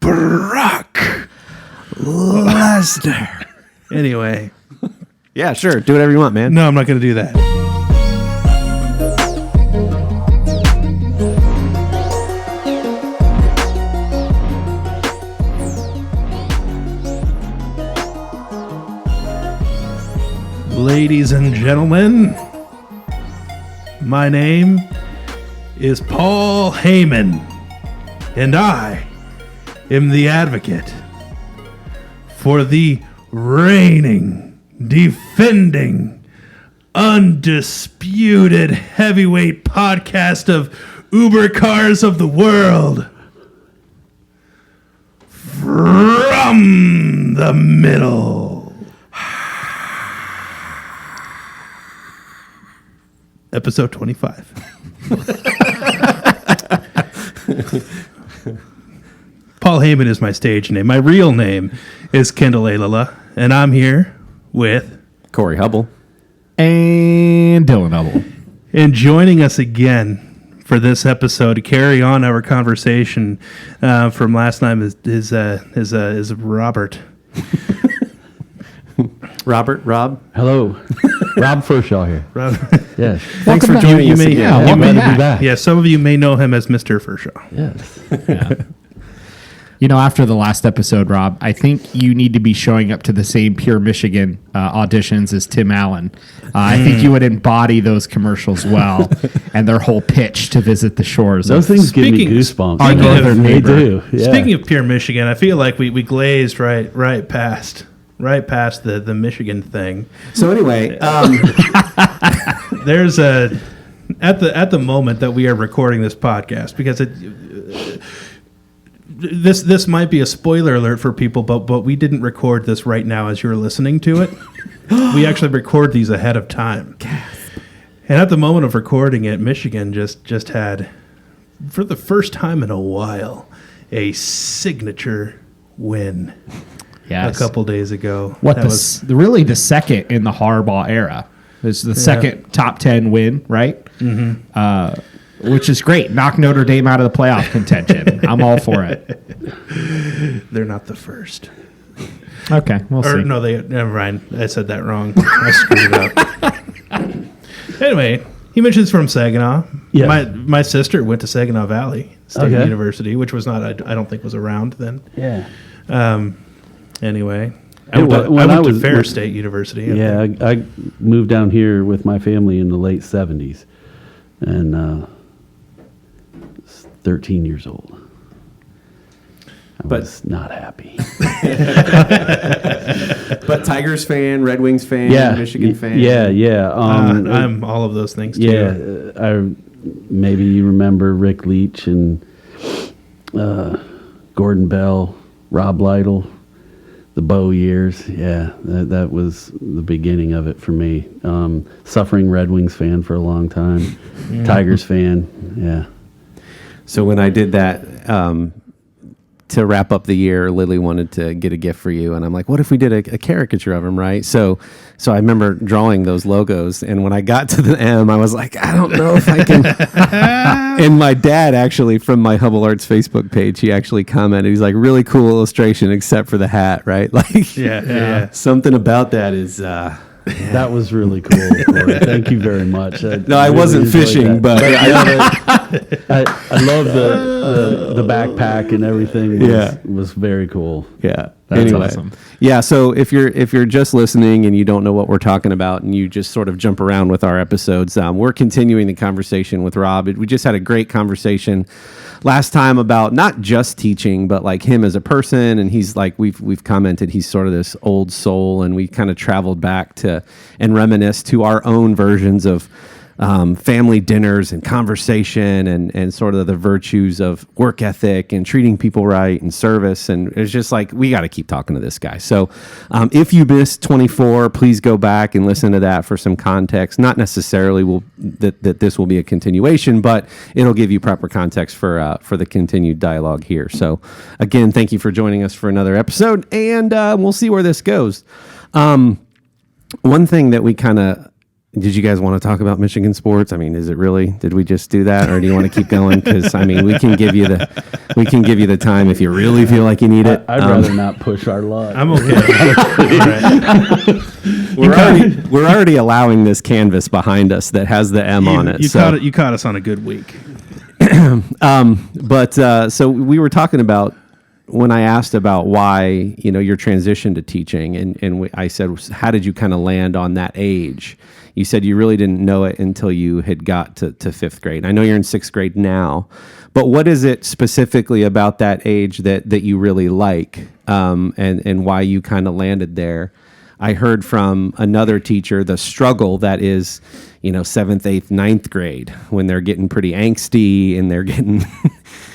Brock Lesnar. Anyway. Yeah, sure. Do whatever you want, man. No, I'm not going to do that. Ladies and gentlemen, my name is Paul Heyman, and I am the advocate for the reigning, defending, undisputed heavyweight podcast of Uber cars of the world. From the middle. Episode 25. Paul Heyman is my stage name. My real name is Kendall Alala, and I'm here with Corey Hubble. And Dylan Hubble. And joining us again for this episode to carry on our conversation from last time is Robert. Rob. Hello. Rob Firchau here. Yes. Thanks for joining us again. Yeah, glad to be back. Yeah, some of you may know him as Mr. Firchau. Yes. Yeah. You know, after the last episode, Rob, I think you need to be showing up to the same Pure Michigan auditions as Tim Allen. I think you would embody those commercials well and their whole pitch to visit the shores. Those things give me goosebumps. They do. Yeah. Speaking of Pure Michigan, I feel like we glazed right past the Michigan thing. So anyway, there's at the moment that we are recording this podcast, because this might be a spoiler alert for people, but we didn't record this right now as you're listening to it. We actually record these ahead of time. And at the moment of recording it, Michigan just had, for the first time in a while, a signature win. Yes. A couple days ago. Was really the second in the Harbaugh era. It's the second top 10 win, right? Mm-hmm. Which is great. Knock Notre Dame out of the playoff contention. I'm all for it. They're not the first. Okay, we'll see. No, never mind. I said that wrong. I screwed up. Anyway, he mentions from Saginaw. Yeah. My sister went to Saginaw Valley State University, which was not, I don't think was around then. Yeah. Anyway, I went to Fair State University. I moved down here with my family in the late 70s, and 13 years old. I was not happy. But Tigers fan, Red Wings fan, Michigan fan. Yeah. I'm all of those things too. Yeah, maybe you remember Rick Leach and Gordon Bell, Rob Lytle. The Bow years, that was the beginning of it for me. Suffering Red Wings fan for a long time, Tigers fan, yeah. So when I did that to wrap up the year, Lily wanted to get a gift for you, and I'm like, what if we did a caricature of him, right? So I remember drawing those logos, and when I got to the M, I was like, I don't know if I can. And my dad, actually, from my Hubble Arts Facebook page, he actually commented, he's like, really cool illustration, except for the hat, right? Like, yeah. Something about that is... That was really cool, Corey. Thank you very much. I wasn't fishing, but I love the backpack and everything. Was very cool. Yeah. That's awesome. Yeah. So if you're just listening and you don't know what we're talking about and you just sort of jump around with our episodes, we're continuing the conversation with Rob. We just had a great conversation last time about not just teaching, but like him as a person. And he's like, we've commented, he's sort of this old soul, and we kind of traveled back to and reminisced to our own versions of family dinners and conversation and sort of the virtues of work ethic and treating people right and service. And it's just like, we got to keep talking to this guy. So if you missed 24, please go back and listen to that for some context. Not necessarily that this will be a continuation, but it'll give you proper context for the continued dialogue here. So again, thank you for joining us for another episode, and we'll see where this goes. One thing that we kind of Did you guys want to talk about Michigan sports? I mean, is it really? Did we just do that, or do you want to keep going? Because I mean, we can give you the time if you really feel like you need it. I'd rather not push our luck. I'm okay. We're already allowing this canvas behind us that has the M on it. You caught us on a good week. So we were talking about when I asked about why, your transition to teaching, and I said, how did you kind of land on that age? You said you really didn't know it until you had got to 5th grade. I know you're in 6th grade now, but what is it specifically about that age that you really like, and why you kind of landed there? I heard from another teacher the struggle that is, 7th, 8th, 9th grade, when they're getting pretty angsty and they're getting,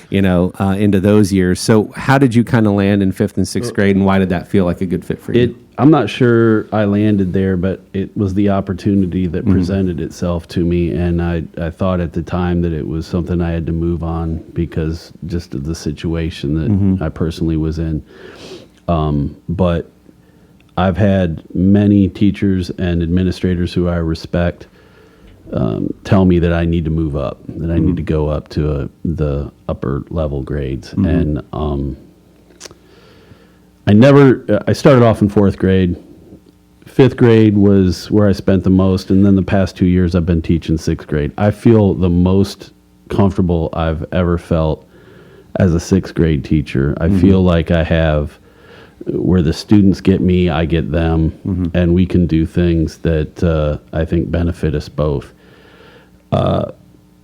into those years. So how did you kind of land in 5th and 6th grade, and why did that feel like a good fit for you? I'm not sure I landed there, but it was the opportunity that presented itself to me, and I thought at the time that it was something I had to move on because just of the situation that I personally was in. But I've had many teachers and administrators who I respect tell me that I need to move up, that I need to go up to the upper level grades. And I started off in 4th grade. 5th grade was where I spent the most, and then the past 2 years I've been teaching 6th grade. I feel the most comfortable I've ever felt as a 6th grade teacher. I feel like I have, where the students get me, I get them, and we can do things that I think benefit us both.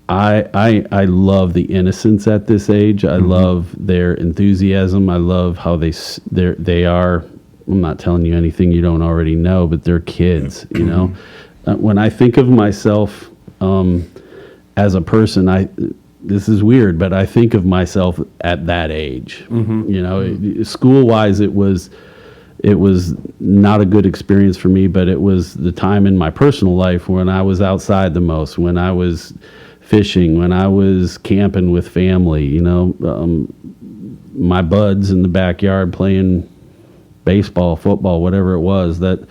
I love the innocence at this age. I love their enthusiasm. I love how they are. I'm not telling you anything you don't already know, but they're kids. When I think of myself as a person, this is weird, but I think of myself at that age. School-wise, it was not a good experience for me, but it was the time in my personal life when I was outside the most, when I was fishing, when I was camping with family, my buds in the backyard playing baseball, football, whatever it was. That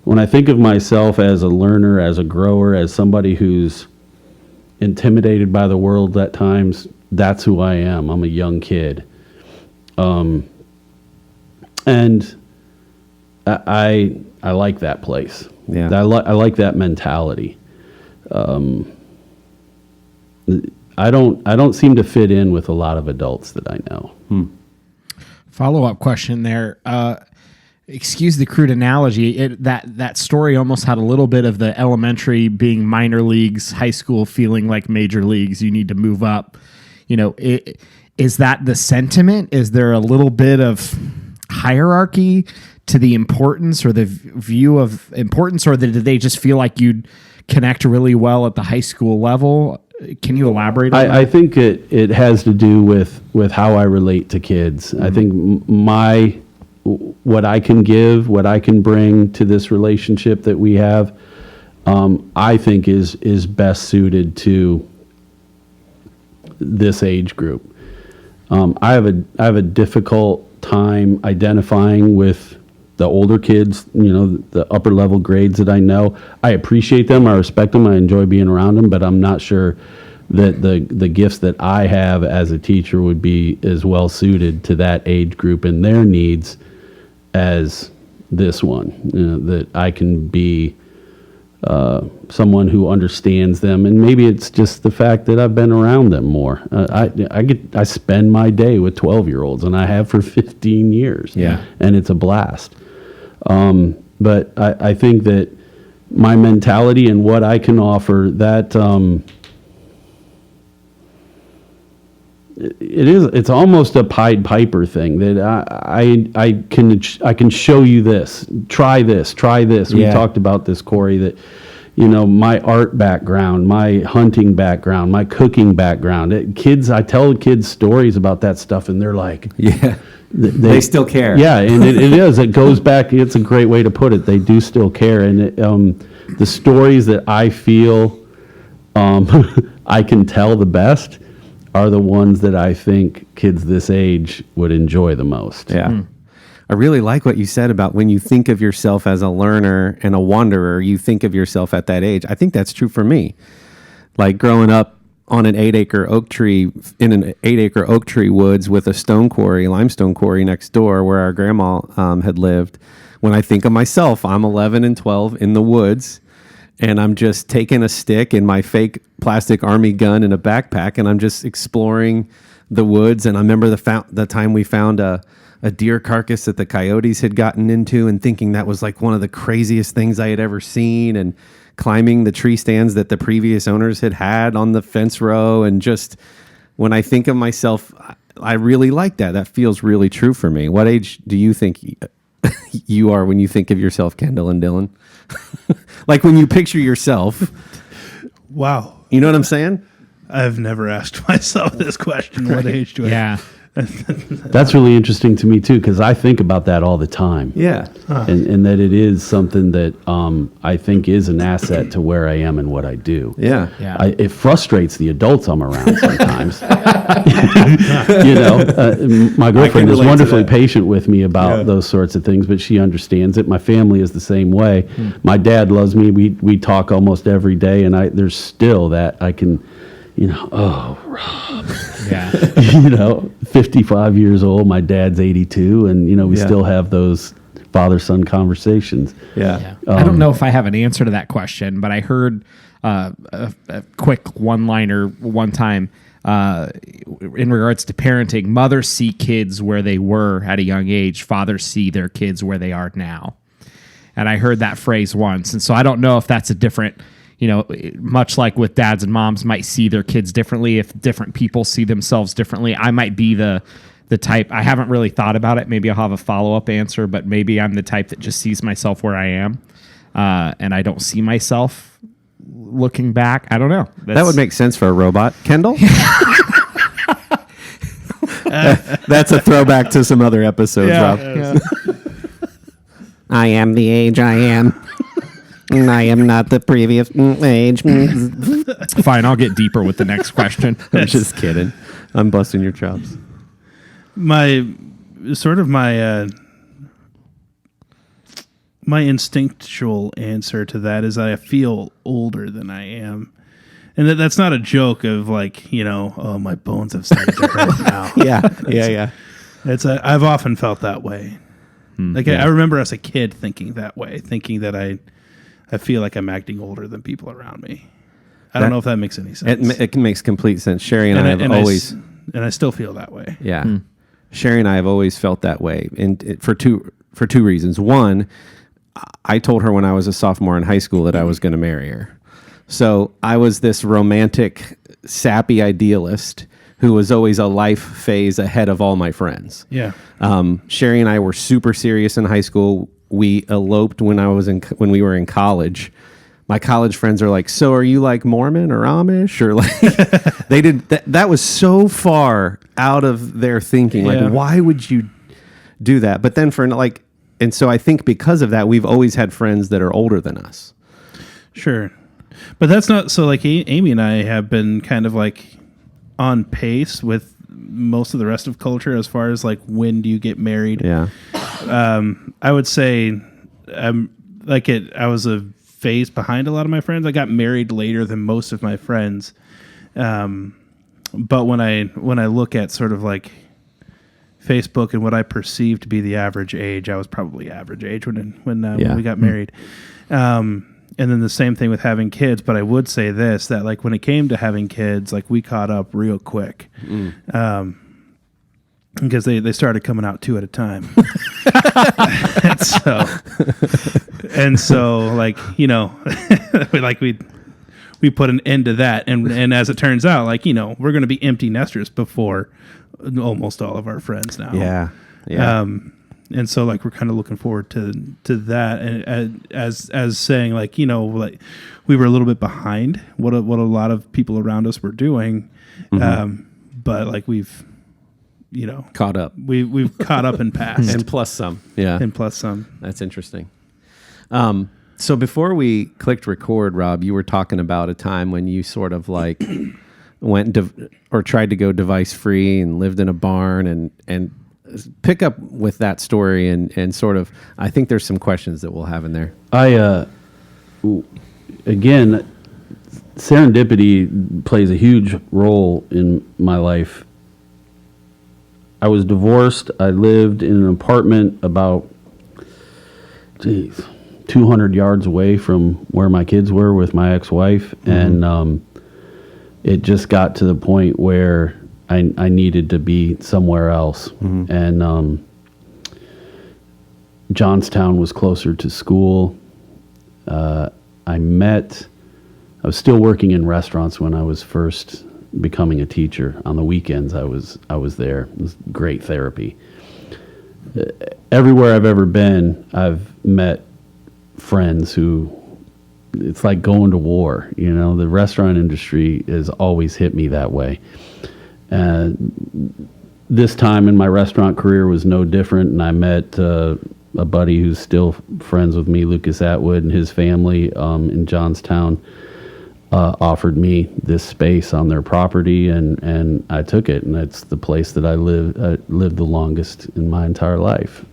when I think of myself as a learner, as a grower, as somebody who's intimidated by the world at times, that's who I am. I'm a young kid. And I like that place. Yeah. I like that mentality. I don't seem to fit in with a lot of adults that I know. Follow-up question there. Excuse the crude analogy. That story almost had a little bit of the elementary being minor leagues, high school feeling like major leagues. You need to move up. Is that the sentiment? Is there a little bit of hierarchy to the importance or the view of importance, or did they just feel like you'd connect really well at the high school level? Can you elaborate on that? I think it has to do with how I relate to kids. I think what I can give, what I can bring to this relationship that we have, I think is best suited to this age group. I have a difficult time identifying with the older kids, the upper level grades that I know. I appreciate them, I respect them, I enjoy being around them, but I'm not sure that the gifts that I have as a teacher would be as well suited to that age group and their needs as this one. That I can be someone who understands them, and maybe it's just the fact that I've been around them more. I spend my day with 12-year-olds, and I have for 15 years. Yeah, and it's a blast. But I think that my mentality and what I can offer, that it's almost a Pied Piper thing, that I can show you this, try this. We talked about this, Corey, that my art background, my hunting background, my cooking background. I tell kids stories about that stuff, and they're like, yeah. They still care. Yeah, and it is. It goes back. It's a great way to put it. They do still care. And the stories that I feel I can tell the best are the ones that I think kids this age would enjoy the most. Yeah. I really like what you said about when you think of yourself as a learner and a wanderer, you think of yourself at that age. I think that's true for me. Like growing up on an 8-acre oak tree, in an 8-acre oak tree woods with a limestone quarry next door where our grandma had lived. When I think of myself, I'm 11 and 12 in the woods, and I'm just taking a stick and my fake plastic army gun and a backpack, and I'm just exploring the woods. And I remember the time we found a deer carcass that the coyotes had gotten into, and thinking that was like one of the craziest things I had ever seen, and climbing the tree stands that the previous owners had on the fence row. And just when I think of myself, I really like that. That feels really true for me. What age do you think you are when you think of yourself, Kendall and Dylan? Like when you picture yourself. Wow. You know what I'm saying? I've never asked myself this question. What age do I? Yeah. That's really interesting to me too, because I think about that all the time. Yeah. And that it is something that I think is an asset to where I am and what I do. Yeah. Yeah. It frustrates the adults I'm around sometimes. You know, my girlfriend is relate to wonderfully that. patient with me about those sorts of things, but she understands it. My family is the same way. My dad loves me. We talk almost every day, and there's still that I can, you know, oh, Rob. Yeah. You know, 55 years old, my dad's 82, and, you know, we still have those father-son conversations. Yeah. I don't know if I have an answer to that question, but I heard a quick one-liner one time in regards to parenting. Mothers see kids where they were at a young age. Fathers see their kids where they are now. And I heard that phrase once. And so I don't know if that's a different, you know, much like with dads and moms might see their kids differently. If different people see themselves differently, I might be the type. I haven't really thought about it. Maybe I'll have a follow-up answer, but maybe I'm the type that just sees myself where I am, and I don't see myself looking back. I don't know. That would make sense for a robot. Kendall? That's a throwback to some other episodes, Rob. I am the age I am. I am not the previous age. Fine. I'll get deeper with the next question. I'm just kidding. I'm busting your chops. My instinctual answer to that is that I feel older than I am. And that's not a joke of like, you know, oh, my bones have started to hurt now. Yeah. I've often felt that way. I remember as a kid thinking that way, thinking that I feel like I'm acting older than people around me. I don't know if that makes any sense. It makes complete sense. Sherry and I have always... I still feel that way. Yeah. Sherry and I have always felt that way, and for two reasons. One, I told her when I was a sophomore in high school that I was going to marry her. So I was this romantic, sappy idealist who was always a life phase ahead of all my friends. Yeah. Sherry and I were super serious in high school. We eloped when we were in college. My college friends are like, so are you like Mormon or Amish? Or like, they did that was so far out of their thinking. Yeah. Like, why would you do that? But then and so I think because of that, we've always had friends that are older than us. Sure. But that's not, so like Amy and I have been kind of like on pace with most of the rest of culture as far as like, when do you get married? Yeah. I would say I was a phase behind a lot of my friends. I got married later than most of my friends. But when I look at sort of like Facebook and what I perceive to be the average age, I was probably average age when we got married. And then the same thing with having kids. But I would say this, that like when it came to having kids, like we caught up real quick. Because they started coming out 2 at a time. and so like, you know, we put an end to that. And as it turns out, like, you know, we're going to be empty nesters before almost all of our friends now. Yeah. Yeah. And so like, we're kind of looking forward to that. And as saying like, you know, like we were a little bit behind what a lot of people around us were doing. But like we've, you know, caught up. We've caught up and passed. And plus some. Yeah. And plus some. That's interesting. So before we clicked record, Rob, you were talking about a time when you sort of like went or tried to go device free and lived in a barn. And pick up with that story and sort of, I think there's some questions that we'll have in there. Again, serendipity plays a huge role in my life. I was divorced. I lived in an apartment about 200 yards away from where my kids were with my ex-wife. Mm-hmm. And it just got to the point where I needed to be somewhere else. Mm-hmm. And Johnstown was closer to school. I was still working in restaurants when I was first becoming a teacher. On the weekends, I was there. It was great therapy. Everywhere I've ever been, I've met friends who, it's like going to war. You know, the restaurant industry has always hit me that way. This time in my restaurant career was no different, and I met a buddy who's still friends with me, Lucas Atwood, and his family in Johnstown. Offered me this space on their property, and I took it, and it's the place that I lived the longest in my entire life.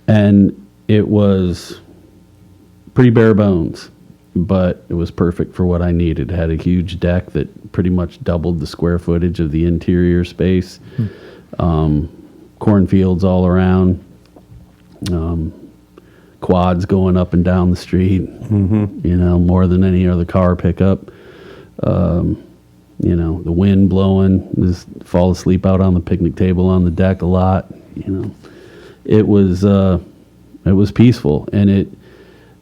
And it was pretty bare bones, but it was perfect for what I needed. It had a huge deck that pretty much doubled the square footage of the interior space. Cornfields all around. Quads going up and down the street, you know, more than any other car pickup. You know, the wind blowing, just fall asleep out on the picnic table on the deck a lot. You know, it was peaceful. And it,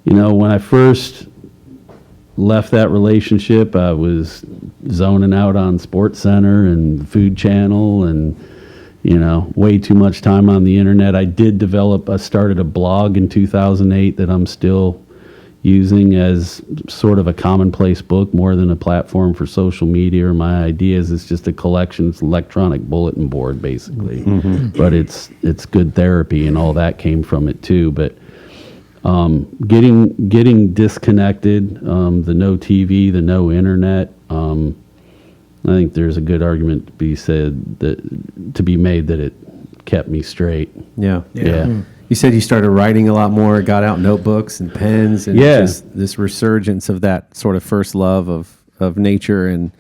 you know, when I first left that relationship, I was zoning out on Sports Center and the Food Channel and, you know, way too much time on the internet. I started a blog in 2008 that I'm still using as sort of a commonplace book more than a platform for social media or my ideas. It's just a collection. It's electronic bulletin board, basically. Mm-hmm. But it's good therapy, and all that came from it too. But getting disconnected, the no TV, the no internet, I think there's a good argument to be made that it kept me straight. Yeah. You said you started writing a lot more, got out notebooks and pens, and just this resurgence of that sort of first love of nature. And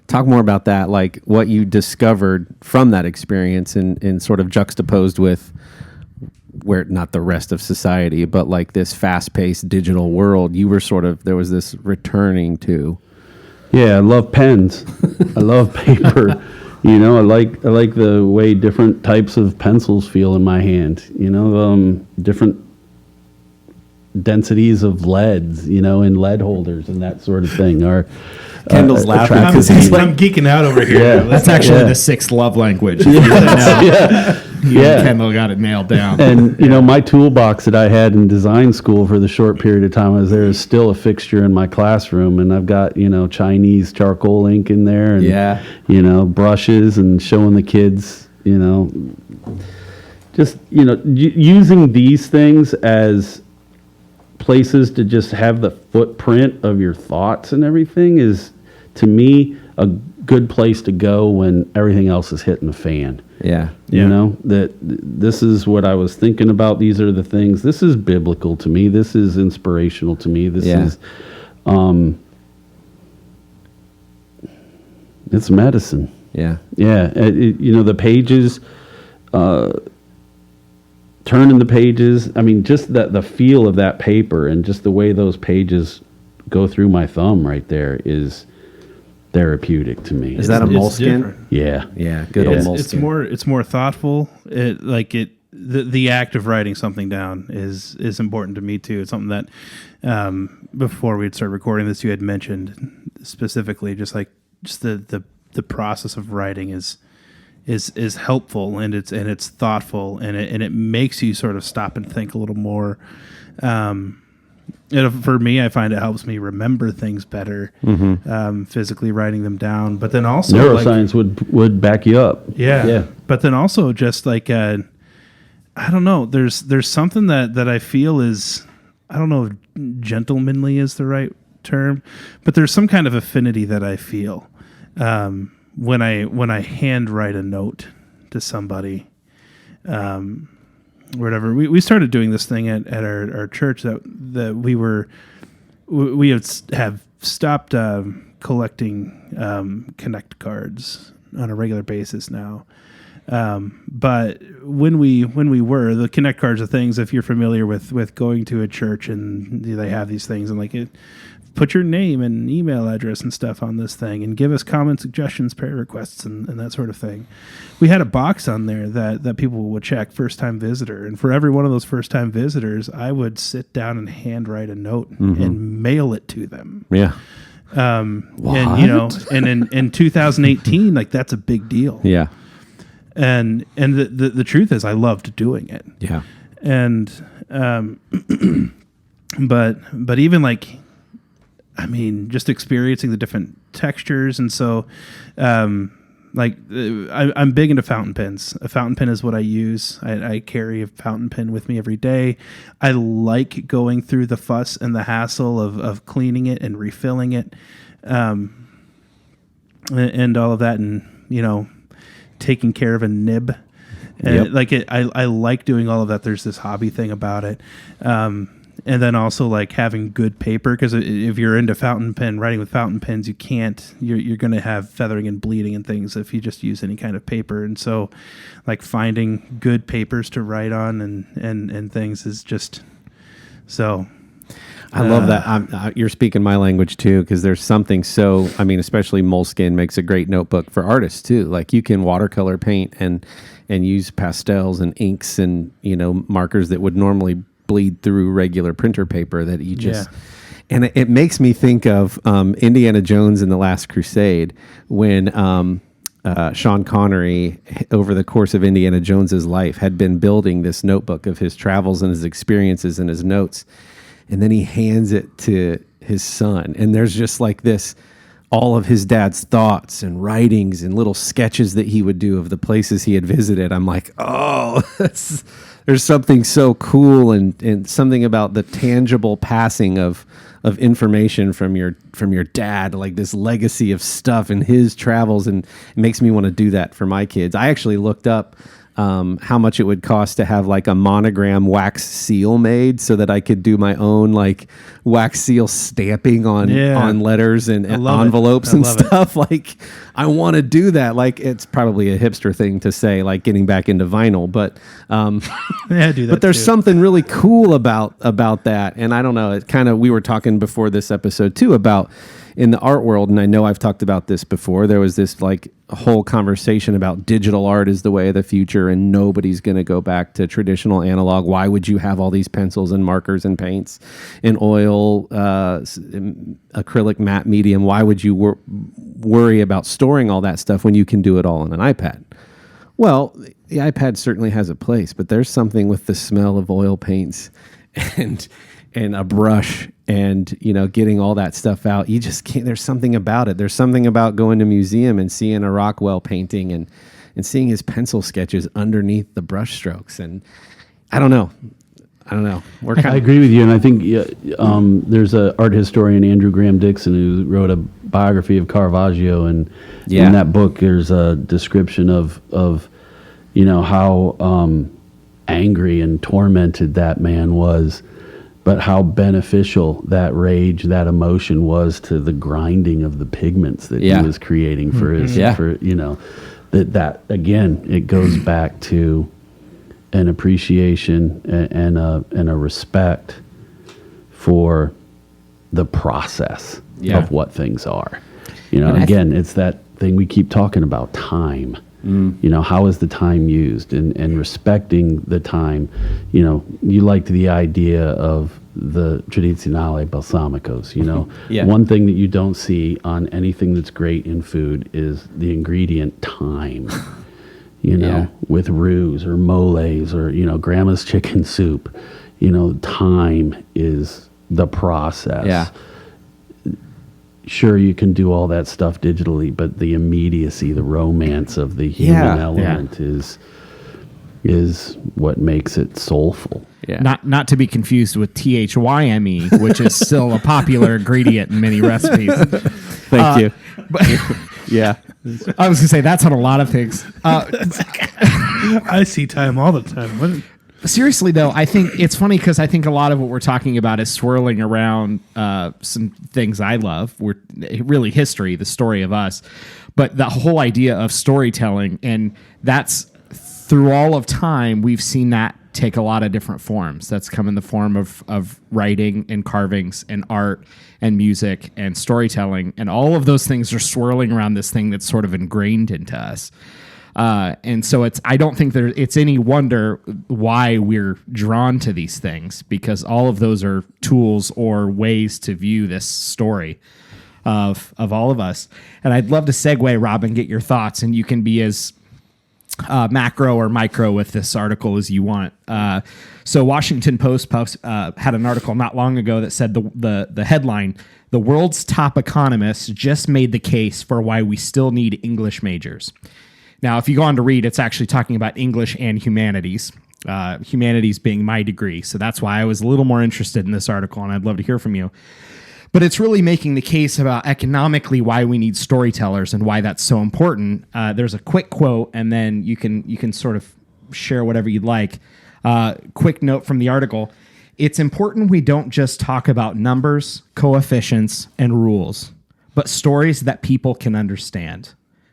talk more about that, like what you discovered from that experience, and sort of juxtaposed with where, not the rest of society, but like this fast-paced digital world. You were there was this returning to. Yeah, I love pens. I love paper. You know, I like the way different types of pencils feel in my hand. You know, different densities of leads, you know, in lead holders and that sort of thing. Or Kendall's laughing because I'm geeking out over here. Yeah. That's actually the sixth love language. Kendall got it nailed down. And, you know, my toolbox that I had in design school for the short period of time I was there is still a fixture in my classroom. And I've got, you know, Chinese charcoal ink in there and, you know, brushes, and showing the kids, you know, just, you know, using these things as places to just have the footprint of your thoughts and everything is, to me, a good place to go when everything else is hitting the fan. You know, that this is what I was thinking about. These are the things. This is biblical to me. This is inspirational to me. This is, it's medicine. You know, the pages, turning the pages. I mean, just the feel of that paper and just the way those pages go through my thumb right there is therapeutic to me. Is that a moleskin? Yeah, good old moleskin. It's more thoughtful. The act of writing something down is important to me too. It's something that before we'd start recording this, you had mentioned specifically, just the process of writing is helpful, and it's thoughtful, and it makes you sort of stop and think a little more. For me, I find it helps me remember things better, physically writing them down. But then also neuroscience would back you up. Yeah. But then also just like I don't know. There's something that I feel is, I don't know if gentlemanly is the right term, but there's some kind of affinity that I feel when I handwrite a note to somebody. whatever. We started doing this thing at our church that we have stopped collecting Connect cards on a regular basis now. But when we were, the Connect cards are things, if you're familiar with going to a church and they have these things and put your name and email address and stuff on this thing and give us comments, suggestions, prayer requests, and that sort of thing. We had a box on there that people would check, first time visitor. And for every one of those first time visitors, I would sit down and handwrite a note and mail it to them. Yeah. And in 2018, that's a big deal. Yeah. And the truth is I loved doing it. Yeah. And, but even just experiencing the different textures. And so, I'm big into fountain pens. A fountain pen is what I use. I carry a fountain pen with me every day. I like going through the fuss and the hassle of cleaning it and refilling it, and all of that. And, taking care of a nib. And I like doing all of that. There's this hobby thing about it. And then also having good paper, because if you're into writing with fountain pens, you're going to have feathering and bleeding and things if you just use any kind of paper. And so finding good papers to write on and things is just so. I love that. You're speaking my language too, because there's something especially Moleskine makes a great notebook for artists too. You can watercolor paint and use pastels and inks and, markers that would normally bleed through regular printer paper that you just, and it makes me think of Indiana Jones in The Last Crusade when Sean Connery, over the course of Indiana Jones's life, had been building this notebook of his travels and his experiences and his notes. And then he hands it to his son. And there's just all of his dad's thoughts and writings and little sketches that he would do of the places he had visited. I'm like, oh, there's something so cool and something about the tangible passing of information from your dad, this legacy of stuff and his travels. And it makes me want to do that for my kids. I actually looked up how much it would cost to have a monogram wax seal made so that I could do my own wax seal stamping on letters and envelopes and stuff. I want to do that. It's probably a hipster thing to say, getting back into vinyl, but do that. But there's something really cool about that. And I don't know, it we were talking before this episode too about in the art world, and I know I've talked about this before, there was this whole conversation about digital art is the way of the future and nobody's going to go back to traditional analog. Why would you have all these pencils and markers and paints and oil, acrylic matte medium? Why would you worry about storing all that stuff when you can do it all on an iPad? Well, the iPad certainly has a place, but there's something with the smell of oil paints and a brush and, getting all that stuff out. You just can't, there's something about it. There's something about going to a museum and seeing a Rockwell painting and seeing his pencil sketches underneath the brush strokes. And I don't know. I agree with you. And I think there's an art historian, Andrew Graham Dixon, who wrote a biography of Caravaggio. And in that book, there's a description of how angry and tormented that man was, but how beneficial that rage, that emotion was to the grinding of the pigments that he was creating for his, that again, it goes back to an appreciation and a respect for the process of what things are. Again, it's that thing we keep talking about, time. How is the time used and respecting the time? You liked the idea of the tradizionale balsamicos, One thing that you don't see on anything that's great in food is the ingredient thyme, with roux or moles or, grandma's chicken soup. Thyme is the process. Yeah. Sure, you can do all that stuff digitally, but the immediacy, the romance of the human element is what makes it soulful. Yeah. Not to be confused with THYME, which is still a popular ingredient in many recipes. Thank you. But I was going to say that's on a lot of things. I see time all the time. What? Seriously, though, I think it's funny because I think a lot of what we're talking about is swirling around some things I love. We're really history, the story of us, but the whole idea of storytelling, and that's through all of time, we've seen that take a lot of different forms. That's come in the form of writing and carvings and art and music and storytelling, and all of those things are swirling around this thing that's sort of ingrained into us. And so I don't think it's any wonder why we're drawn to these things, because all of those are tools or ways to view this story of all of us. And I'd love to segue, Rob, and get your thoughts, and you can be as macro or micro with this article as you want. So Washington Post had an article not long ago that said the headline, "The world's top economists just made the case for why we still need English majors." Now, if you go on to read, it's actually talking about English and humanities, humanities being my degree. So that's why I was a little more interested in this article, and I'd love to hear from you. But it's really making the case about economically why we need storytellers and why that's so important. There's a quick quote, and then you can sort of share whatever you'd like. Quick note from the article. It's important we don't just talk about numbers, coefficients, and rules, but stories that people can understand.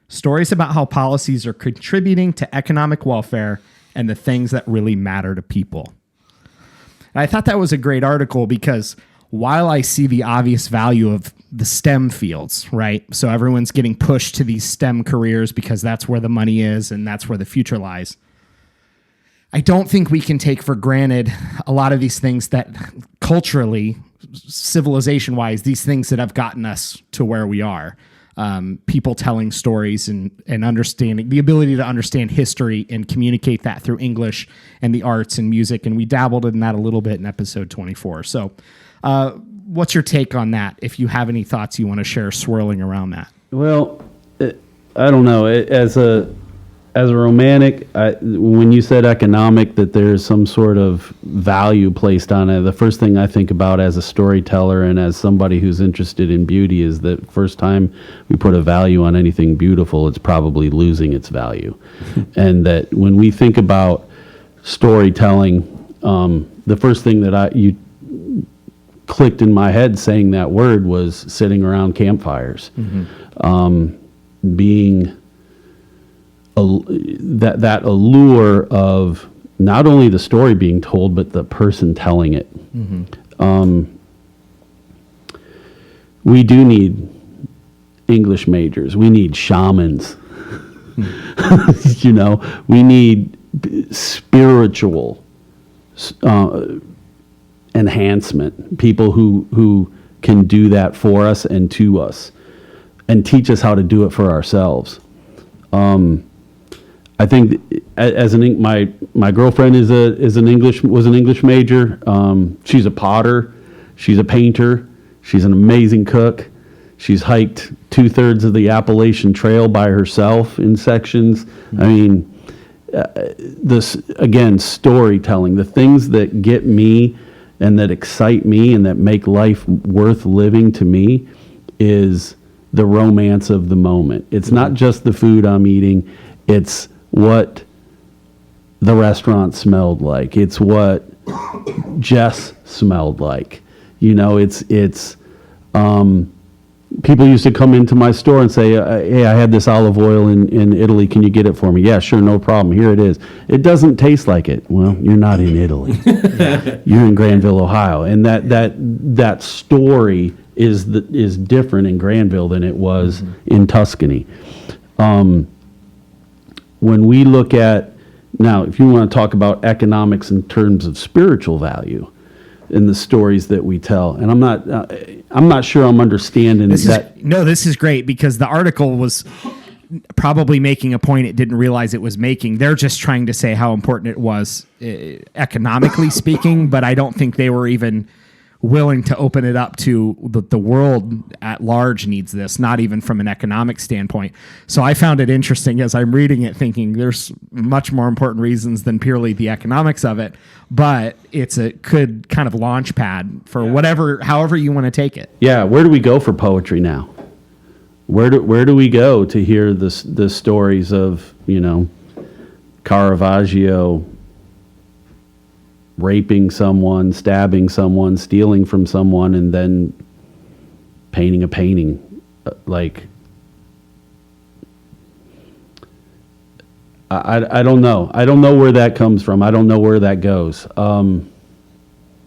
Stories about how policies are contributing to economic welfare and the things that really matter to people. And I thought that was a great article because while I see the obvious value of the STEM fields, right? So everyone's getting pushed to these STEM careers because that's where the money is and that's where the future lies. I don't think we can take for granted a lot of these things that culturally, civilization-wise, these things that have gotten us to where we are. People telling stories and understanding, the ability to understand history and communicate that through English and the arts and music. And we dabbled in that a little bit in episode 24. So what's your take on that? If you have any thoughts you want to share swirling around that. Well, I don't know. As a romantic, when you said economic, that there's some sort of value placed on it, the first thing I think about as a storyteller and as somebody who's interested in beauty is that first time we put a value on anything beautiful, it's probably losing its value. And that when we think about storytelling, the first thing that you clicked in my head saying that word was sitting around campfires, being that allure of not only the story being told, but the person telling it. We do need English majors. We need shamans. We need spiritual enhancement. People who can do that for us and to us, and teach us how to do it for ourselves. I think my girlfriend was an English major. She's a potter. She's a painter. She's an amazing cook. She's hiked 2/3 of the Appalachian Trail by herself in sections. I mean, this again, storytelling, the things that get me and that excite me and that make life worth living to me is the romance of the moment. It's not just the food I'm eating. It's what the restaurant smelled like. It's what Jess smelled like. People used to come into my store and say, hey, I had this olive oil in Italy. Can you get it for me? Yeah, sure, no problem. Here it is. It doesn't taste like it. Well, you're not in Italy. You're in Granville, Ohio. And that story is different in Granville than it was in Tuscany. When we look at, now, if you want to talk about economics in terms of spiritual value in the stories that we tell, and I'm not sure I'm understanding that. No, this is great because the article was probably making a point it didn't realize it was making. They're just trying to say how important it was economically speaking, but I don't think they were even willing to open it up to the world at large needs this, not even from an economic standpoint. So I found it interesting as I'm reading it, thinking there's much more important reasons than purely the economics of it, but it's a good kind of launch pad for however you want to take it. Yeah, where do we go for poetry now? Where do we go to hear the stories of, Caravaggio raping someone, stabbing someone, stealing from someone, and then painting a painting. Like, I don't know. I don't know where that comes from. I don't know where that goes.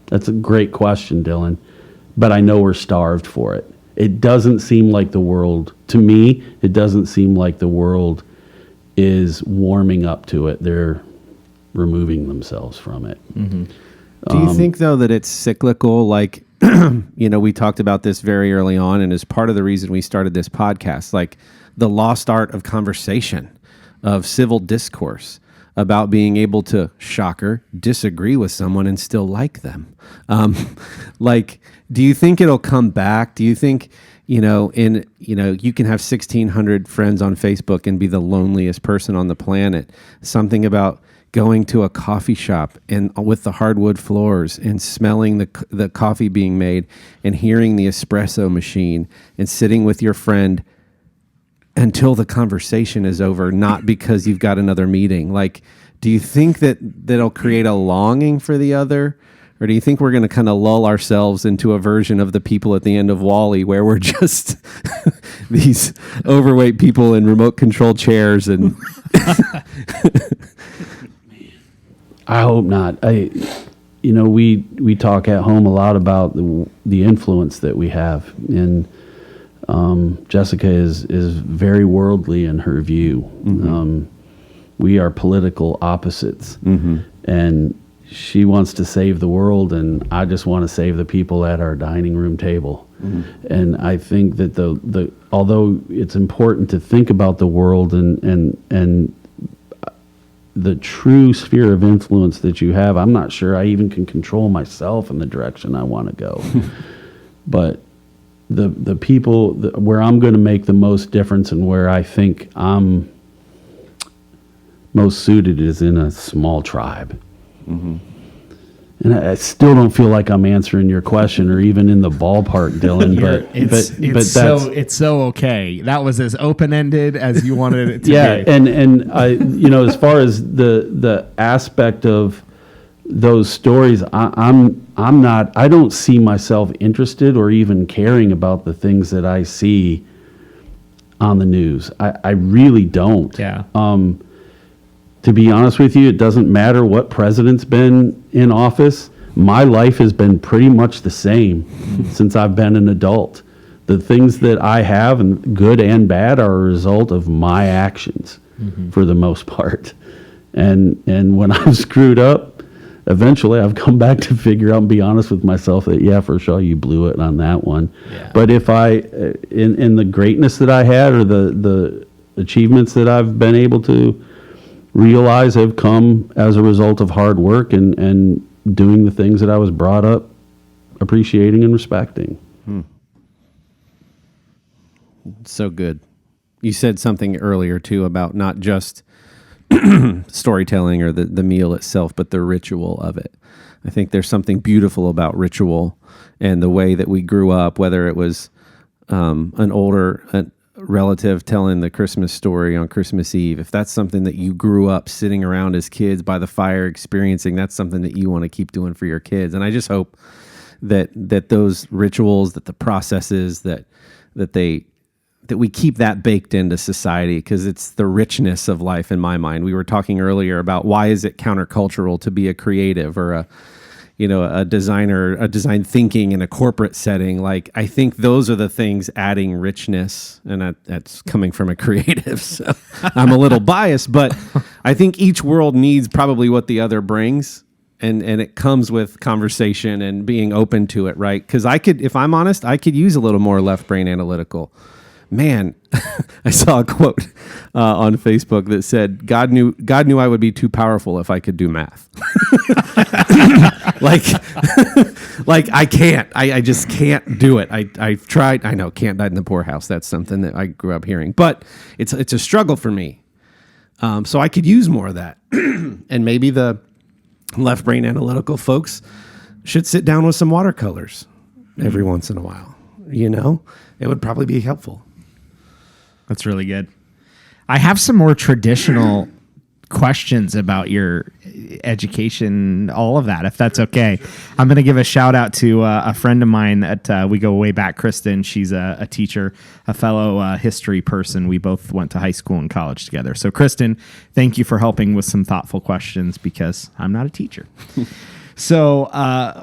That's a great question, Dylan. But I know we're starved for it. It doesn't seem like the world, to me, it doesn't seem like the world is warming up to it. They're removing themselves from it. Mm-hmm. Do you think, though, that it's cyclical? Like, we talked about this very early on, and as part of the reason we started this podcast, like the lost art of conversation, of civil discourse, about being able to, shocker, disagree with someone and still like them. Do you think it'll come back? Do you think, you can have 1,600 friends on Facebook and be the loneliest person on the planet? Something about going to a coffee shop and with the hardwood floors and smelling the coffee being made and hearing the espresso machine and sitting with your friend until the conversation is over, not because you've got another meeting. Like, do you think that'll create a longing for the other? Or do you think we're going to kind of lull ourselves into a version of the people at the end of WALL-E where we're just these overweight people in remote control chairs? And I hope not. We talk at home a lot about the influence that we have, and Jessica is very worldly in her view. Mm-hmm. We are political opposites, mm-hmm. and she wants to save the world, and I just want to save the people at our dining room table. Mm-hmm. And I think that the although it's important to think about the world and the true sphere of influence that you have, I'm not sure I even can control myself in the direction I want to go. But the people where I'm going to make the most difference and where I think I'm most suited is in a small tribe. Mm-hmm. And I still don't feel like I'm answering your question or even in the ballpark, Dylan. It's so okay. That was as open ended as you wanted it to be. Yeah, and I, as far as the aspect of those stories, I'm not. I don't see myself interested or even caring about the things that I see on the news. I really don't. Yeah. To be honest with you, it doesn't matter what president's been in office. My life has been pretty much the same since I've been an adult. The things that I have, and good and bad, are a result of my actions for the most part. And when I've screwed up, eventually I've come back to figure out and be honest with myself that, yeah, Firchau, you blew it on that one. Yeah. But if I, in the greatness that I had or the achievements that I've been able to realize have come as a result of hard work and doing the things that I was brought up appreciating and respecting. So good. You said something earlier too about not just storytelling or the meal itself, but the ritual of it. I think there's something beautiful about ritual and the way that we grew up, whether it was an older relative telling the Christmas story on Christmas Eve. If that's something that you grew up sitting around as kids by the fire experiencing, that's something that you want to keep doing for your kids. And I just hope that those rituals, that the processes, that we keep that baked into society, because it's the richness of life in my mind. We were talking earlier about why is it countercultural to be a creative or a designer, design thinking in a corporate setting. Like, I think those are the things adding richness, and that's coming from a creative, so I'm a little biased, but I think each world needs probably what the other brings, and it comes with conversation and being open to it, right? Because if I'm honest, I could use a little more left brain analytical. Man, I saw a quote on Facebook that said, God knew I would be too powerful if I could do math. like I can't. I just can't do it. I've tried. I know, can't die in the poorhouse. That's something that I grew up hearing. But it's a struggle for me. So I could use more of that. And maybe the left brain analytical folks should sit down with some watercolors every once in a while. It would probably be helpful. That's really good. I have some more traditional questions about your education, all of that, if that's okay. I'm going to give a shout out to a friend of mine that we go way back, Kristen. She's a teacher, a fellow history person. We both went to high school and college together. So, Kristen, thank you for helping with some thoughtful questions because I'm not a teacher. So,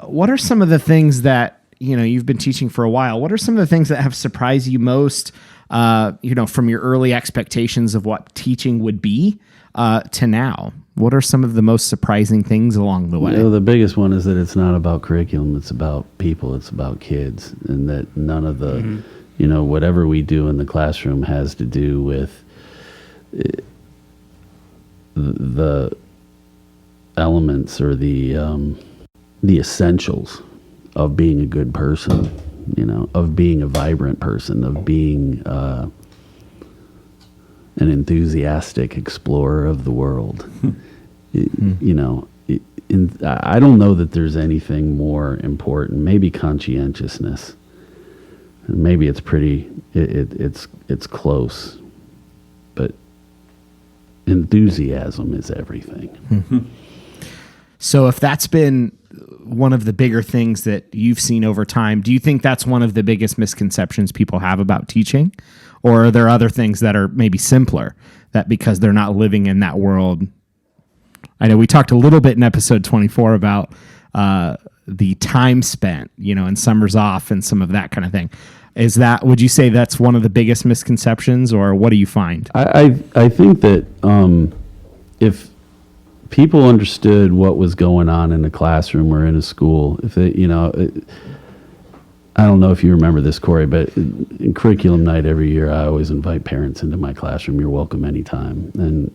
what are some of the things that, you've been teaching for a while? What are some of the things that have surprised you most, from your early expectations of what teaching would be to now? What are some of the most surprising things along the way? The biggest one is that it's not about curriculum. It's about people. It's about kids. And that none of the, whatever we do in the classroom has to do with the elements or the essentials of being a good person, of being a vibrant person, of being an enthusiastic explorer of the world. I don't know that there's anything more important. Maybe conscientiousness. Maybe it's it's close, but enthusiasm is everything. So if that's been one of the bigger things that you've seen over time, do you think that's one of the biggest misconceptions people have about teaching? Or are there other things that are maybe simpler, that because they're not living in that world? I know we talked a little bit in episode 24 about the time spent, and summers off and some of that kind of thing. Would you say that's one of the biggest misconceptions, or what do you find? I think that if people understood what was going on in a classroom or in a school, if they, I don't know if you remember this, Corey, but in curriculum night every year, I always invite parents into my classroom. You're welcome anytime. And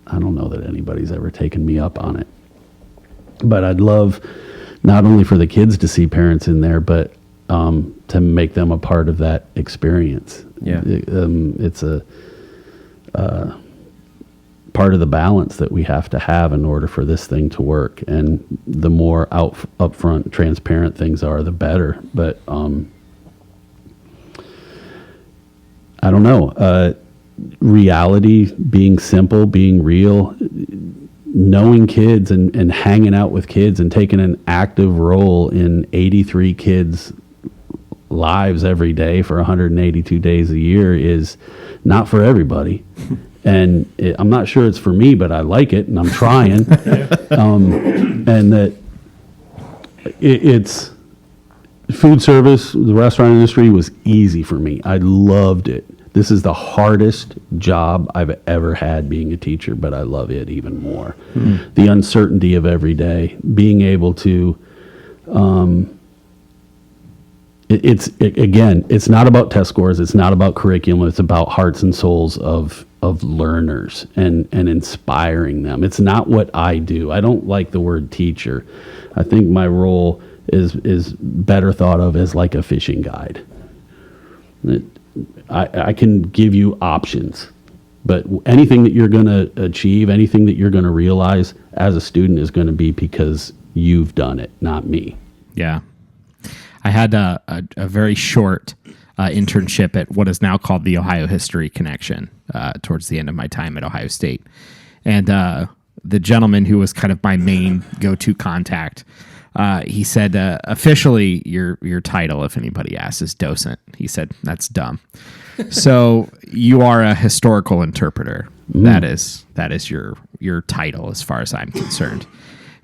I don't know that anybody's ever taken me up on it. But I'd love not only for the kids to see parents in there, but to make them a part of that experience. Yeah. It's a part of the balance that we have to have in order for this thing to work. And the more upfront, transparent things are, the better. But I don't know. Reality, being simple, being real, knowing kids and hanging out with kids and taking an active role in 83 kids' lives every day for 182 days a year is not for everybody. And I'm not sure it's for me, but I like it, and I'm trying. And that it's food service, the restaurant industry was easy for me. I loved it. This is the hardest job I've ever had being a teacher, but I love it even more. Mm-hmm. The uncertainty of every day, being able to, it's not about test scores. It's not about curriculum. It's about hearts and souls of learners and inspiring them. It's not what I do. I don't like the word teacher. I think my role is better thought of as like a fishing guide. I can give you options, but anything that you're going to achieve, anything that you're going to realize as a student is going to be because you've done it, not me. Yeah. I had a very short internship at what is now called the Ohio History Connection towards the end of my time at Ohio State. And the gentleman who was kind of my main go-to contact, he said, officially, your title, if anybody asks, is docent. He said, that's dumb. So you are a historical interpreter. Mm. That is your title as far as I'm concerned.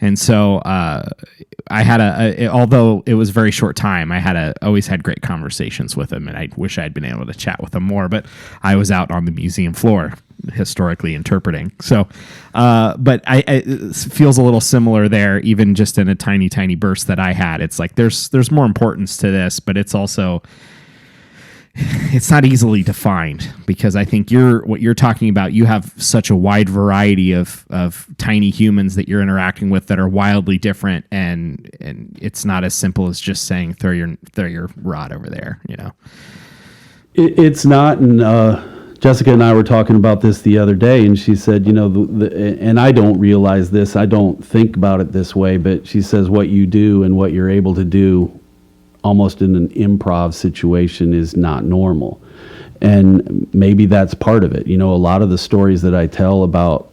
And so I had although it was a very short time, I always had great conversations with him, and I wish I'd been able to chat with him more, but I was out on the museum floor historically interpreting. So, but it feels a little similar there, even just in a tiny, tiny burst that I had. It's like there's more importance to this, but it's also, it's not easily defined, because I think what you're talking about, you have such a wide variety of tiny humans that you're interacting with that are wildly different, and it's not as simple as just saying throw your rod over there, It's not, and Jessica and I were talking about this the other day, and she said, and I don't realize this, I don't think about it this way, but she says what you do and what you're able to do almost in an improv situation is not normal. And maybe that's part of it. A lot of the stories that I tell about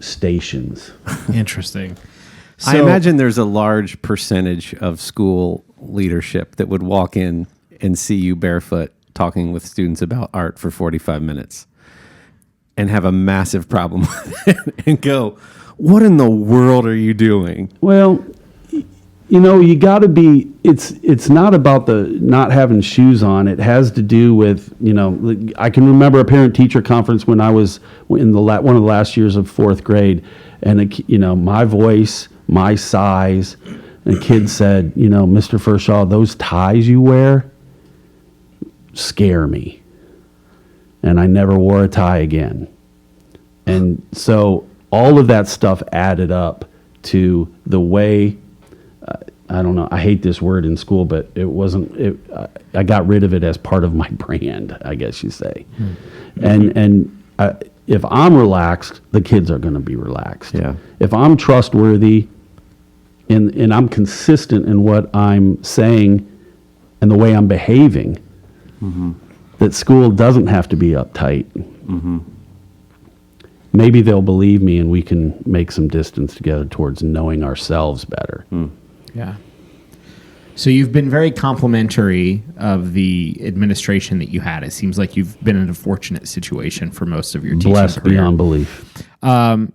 stations. Interesting. I imagine there's a large percentage of school leadership that would walk in and see you barefoot talking with students about art for 45 minutes and have a massive problem with it and go, what in the world are you doing? Well, you got to be. It's not about the not having shoes on. It has to do with I can remember a parent-teacher conference when I was in one of the last years of fourth grade, and my voice, my size, and a kid said, Mr. Firchau, those ties you wear scare me, and I never wore a tie again. And so all of that stuff added up to the way. I don't know. I hate this word in school, but it wasn't. I got rid of it as part of my brand, I guess you say. Mm-hmm. And if I'm relaxed, the kids are going to be relaxed. Yeah. If I'm trustworthy, and I'm consistent in what I'm saying and the way I'm behaving, mm-hmm. that school doesn't have to be uptight. Mm-hmm. Maybe they'll believe me, and we can make some distance together towards knowing ourselves better. Mm. Yeah. So you've been very complimentary of the administration that you had. It seems like you've been in a fortunate situation for most of your teaching Blessed career. Beyond belief. And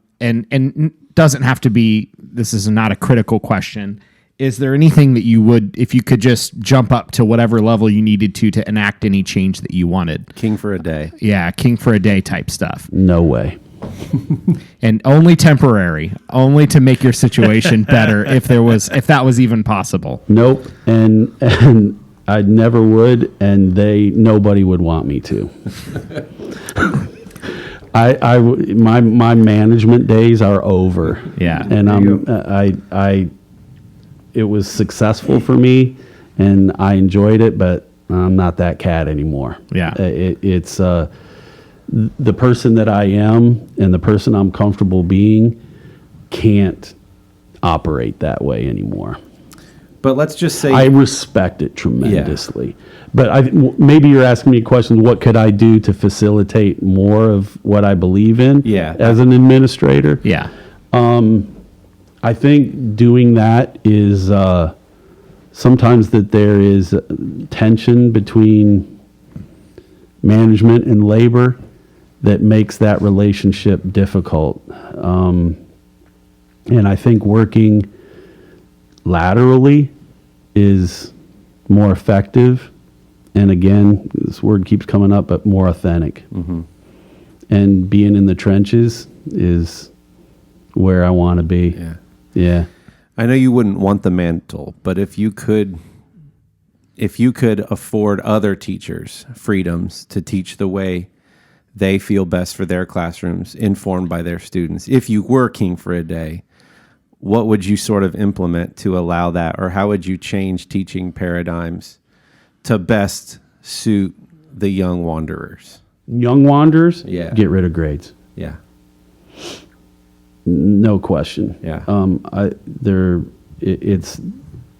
doesn't have to be, this is not a critical question. Is there anything that you would, if you could just jump up to whatever level you needed to enact any change that you wanted? King for a day. Yeah, king for a day type stuff. No way. And only temporary, only to make your situation better if that was even possible. Nope. And I never would, and nobody would want me to. My management days are over. Yeah. And it was successful for me, and I enjoyed it, but I'm not that cat anymore. Yeah. It's the person that I am and the person I'm comfortable being can't operate that way anymore. But let's just say I respect it tremendously. Yeah. But maybe you're asking me questions, what could I do to facilitate more of what I believe in as an administrator? Yeah. I think doing that is sometimes that there is tension between management and labor that makes that relationship difficult. And I think working laterally is more effective. And again, this word keeps coming up, but more authentic. Mm-hmm. And being in the trenches is where I want to be. Yeah. Yeah. I know you wouldn't want the mantle, but if you could afford other teachers freedoms to teach the way they feel best for their classrooms, informed by their students, if you were king for a day, what would you sort of implement to allow that? Or how would you change teaching paradigms to best suit the young wanderers? Young wanderers? Yeah. Get rid of grades. Yeah. No question. Yeah. It's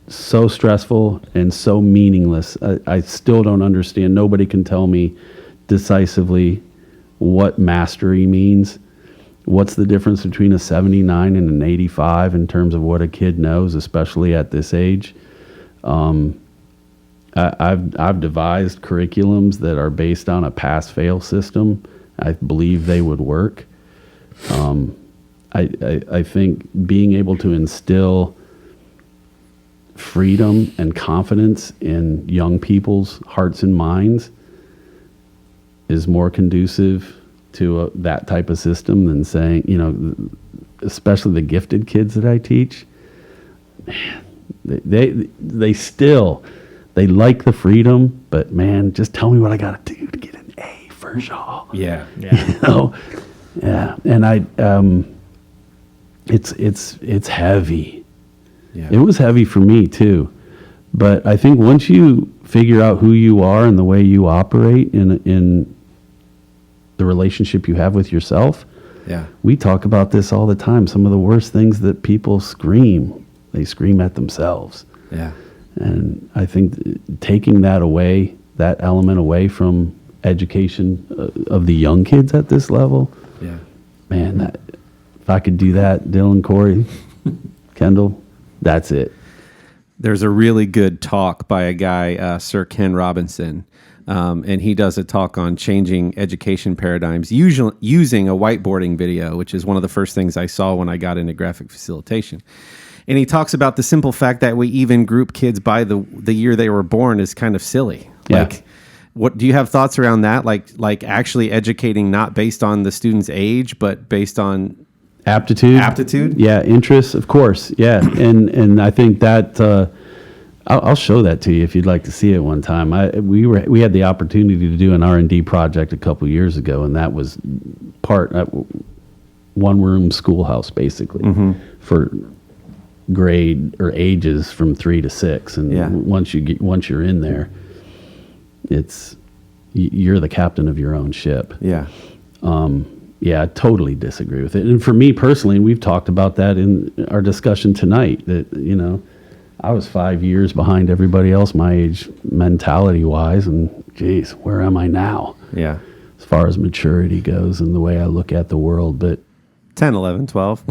so stressful and so meaningless. I still don't understand. Nobody can tell me decisively what mastery means. What's the difference between a 79 and an 85 in terms of what a kid knows, especially at this age? I've devised curriculums that are based on a pass-fail system. I believe they would work. I think being able to instill freedom and confidence in young people's hearts and minds is more conducive to that type of system than saying, especially the gifted kids that I teach, man, they like the freedom, but man, just tell me what I got to do to get an A, Firchau. Yeah. Yeah. And it's heavy. Yeah. It was heavy for me too. But I think once you figure out who you are and the way you operate in the relationship you have with yourself, we talk about this all the time. Some of the worst things that people scream, they scream at themselves. Yeah. And I think taking that away, that element away from education of the young kids at this level, man, that If I could do that, Dylan, Corey, Kendall, that's it. There's a really good talk by a guy, Sir Ken Robinson, and he does a talk on changing education paradigms usually using a whiteboarding video, which is one of the first things I saw when I got into graphic facilitation. And he talks about the simple fact that we even group kids by the year they were born is kind of silly. Yeah. Like, what do you have thoughts around that? Like actually educating not based on the student's age, but based on aptitude? Yeah, interests, of course. Yeah, and I think that I'll show that to you if you'd like to see it one time. We had the opportunity to do an R&D project a couple years ago, and that was one room schoolhouse basically for grade or ages from 3 to 6, and once you're in there, you're the captain of your own ship. Yeah. Yeah, I totally disagree with it. And for me personally, and we've talked about that in our discussion tonight, that, I was 5 years behind everybody else my age mentality-wise, and geez, where am I now? Yeah. As far as maturity goes and the way I look at the world. But 10, 11, 12.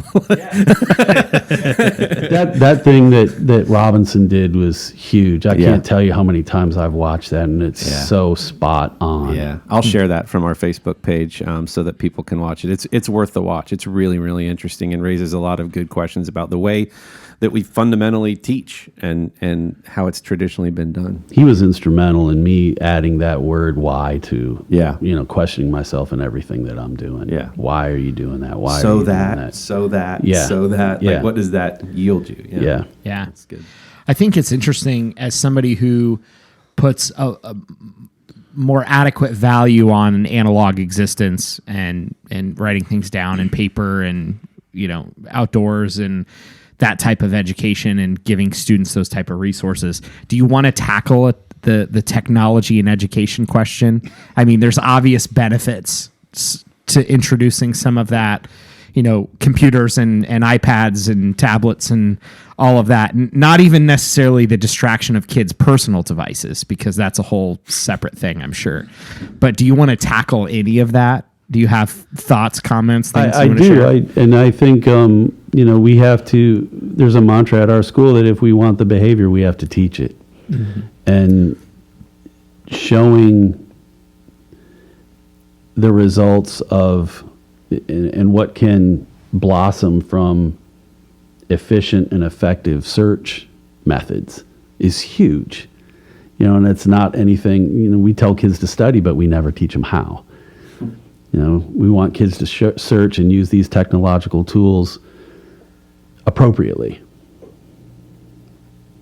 that thing that Robinson did was huge. I can't tell you how many times I've watched that, and it's so spot on. Yeah, I'll share that from our Facebook page so that people can watch it. It's worth the watch. It's really, really interesting and raises a lot of good questions about the way that we fundamentally teach and how it's traditionally been done. He was instrumental in me adding that word "why" to questioning myself in everything that I'm doing. Yeah, why are you doing that? Why so are you that, doing that? so that, Yeah. so that. Yeah. Like, what does that yield you? Yeah. That's good. I think it's interesting as somebody who puts a more adequate value on an analog existence and writing things down in paper and outdoors and that type of education and giving students those type of resources. Do you want to tackle the technology and education question? I mean, there's obvious benefits to introducing some of that, computers and iPads and tablets and all of that. Not even necessarily the distraction of kids' personal devices, because that's a whole separate thing, I'm sure. But do you want to tackle any of that? Do you have thoughts, comments, things I you want to do. share? And I think, we have to, there's a mantra at our school that if we want the behavior, we have to teach it. Mm-hmm. And showing the results of, and what can blossom from efficient and effective search methods is huge. And it's not anything, we tell kids to study, but we never teach them how. We want kids to search and use these technological tools appropriately.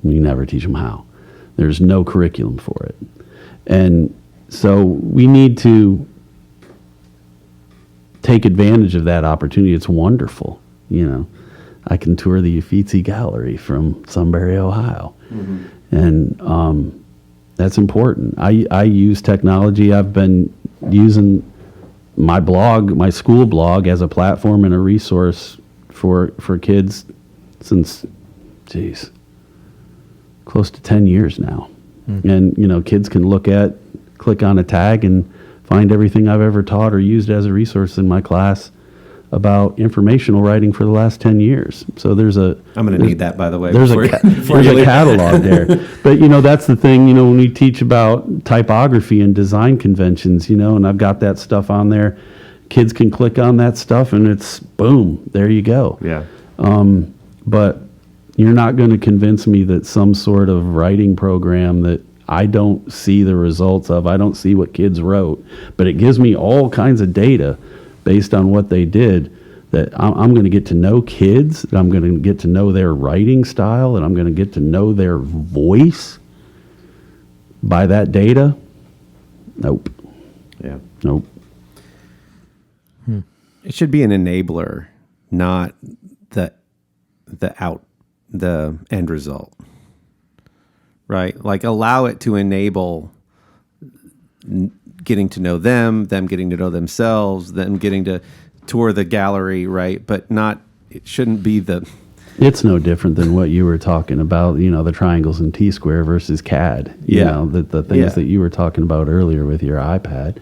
We never teach them how. There's no curriculum for it. And so we need to take advantage of that opportunity. It's wonderful. I can tour the Uffizi Gallery from Sunbury, Ohio. Mm-hmm. And that's important. I use technology. I've been using my blog, my school blog, as a platform and a resource for kids since, close to 10 years now. Mm-hmm. And, kids can click on a tag and find everything I've ever taught or used as a resource in my class about informational writing for the last 10 years. So I'm going to need that, by the way. There's a catalog there. But, that's the thing, when we teach about typography and design conventions, and I've got that stuff on there. Kids can click on that stuff and it's boom, there you go. Yeah. But you're not going to convince me that some sort of writing program that I don't see the results of, I don't see what kids wrote, but it gives me all kinds of data based on what they did, that I'm going to get to know kids, that I'm going to get to know their writing style, and I'm going to get to know their voice by that data. Nope. Yeah. Nope. It should be an enabler, not the end result. Right? Like, allow it to enable getting to know them getting to know themselves, them getting to tour the gallery, right? But it shouldn't be It's no different than what you were talking about, the triangles in T-square versus CAD. The things that you were talking about earlier with your iPad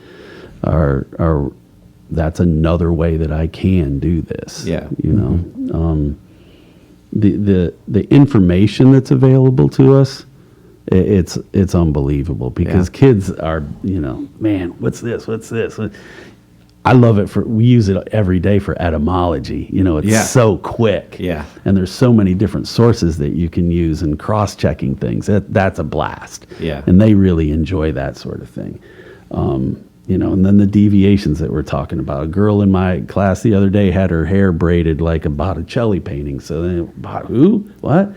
are that's another way that I can do this. Yeah. You know, the information that's available to us, it's unbelievable because kids are, you know, man, what's this? I love it we use it every day for etymology. You know, it's so quick. Yeah. And there's so many different sources that you can use and cross-checking things. That's a blast. Yeah. And they really enjoy that sort of thing. You know, and then the deviations that we're talking about. A girl in my class the other day had her hair braided like a Botticelli painting. So then, who? What?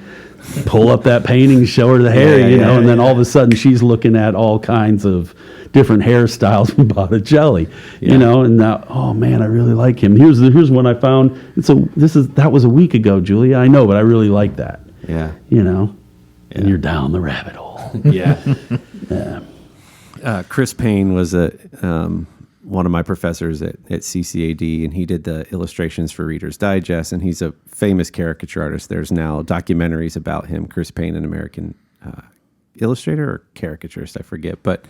Pull up that painting, show her the hair, you know, and then all of a sudden she's looking at all kinds of different hairstyles from Botticelli, you know, and now, oh man, I really like him. Here's one I found. That was a week ago, Julia. I know, but I really like that. Yeah. You know, and you're down the rabbit hole. Yeah. Yeah. Chris Payne was one of my professors at CCAD, and he did the illustrations for Reader's Digest, and he's a famous caricature artist. There's now documentaries about him, Chris Payne, an American illustrator or caricaturist, I forget, but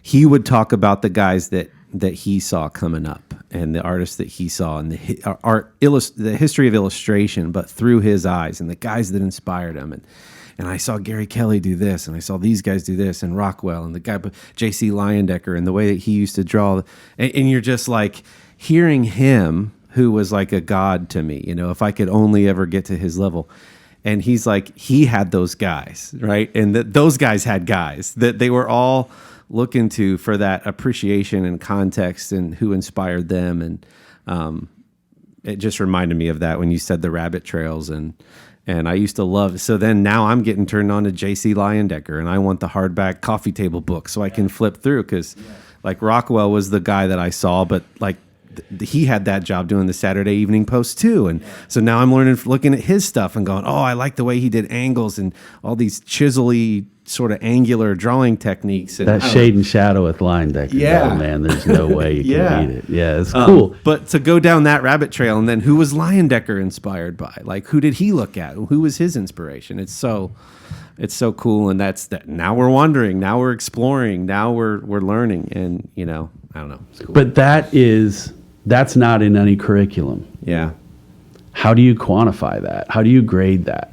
he would talk about the guys that he saw coming up and the artists that he saw and the history of illustration, but through his eyes, and the guys that inspired him. And I saw Gary Kelly do this, and I saw these guys do this, and Rockwell, and the guy, J.C. Leyendecker, and the way that he used to draw. And you're just like hearing him, who was like a god to me, you know, if I could only ever get to his level. And he's like, he had those guys, right? And those guys had guys that they were all looking to for that appreciation and context and who inspired them. And it just reminded me of that when you said the rabbit trails and I used to love. So then now I'm getting turned on to J.C. Leyendecker, and I want the hardback coffee table book so I can flip through because, like, Rockwell was the guy that I saw, but like he had that job doing the Saturday Evening Post too, and so now I'm looking at his stuff and going, oh, I like the way he did angles and all these chisel-y sort of angular drawing techniques. And that shade and shadow with Leyendecker, though, man, there's no way you can beat it. Yeah, it's cool. But to go down that rabbit trail, and then who was Leyendecker inspired by? Like, who did he look at? Who was his inspiration? It's so cool, and that's that. Now we're wondering, now we're exploring, now we're learning, and you know, I don't know. It's cool. But that's not in any curriculum. Yeah. How do you quantify that? How do you grade that?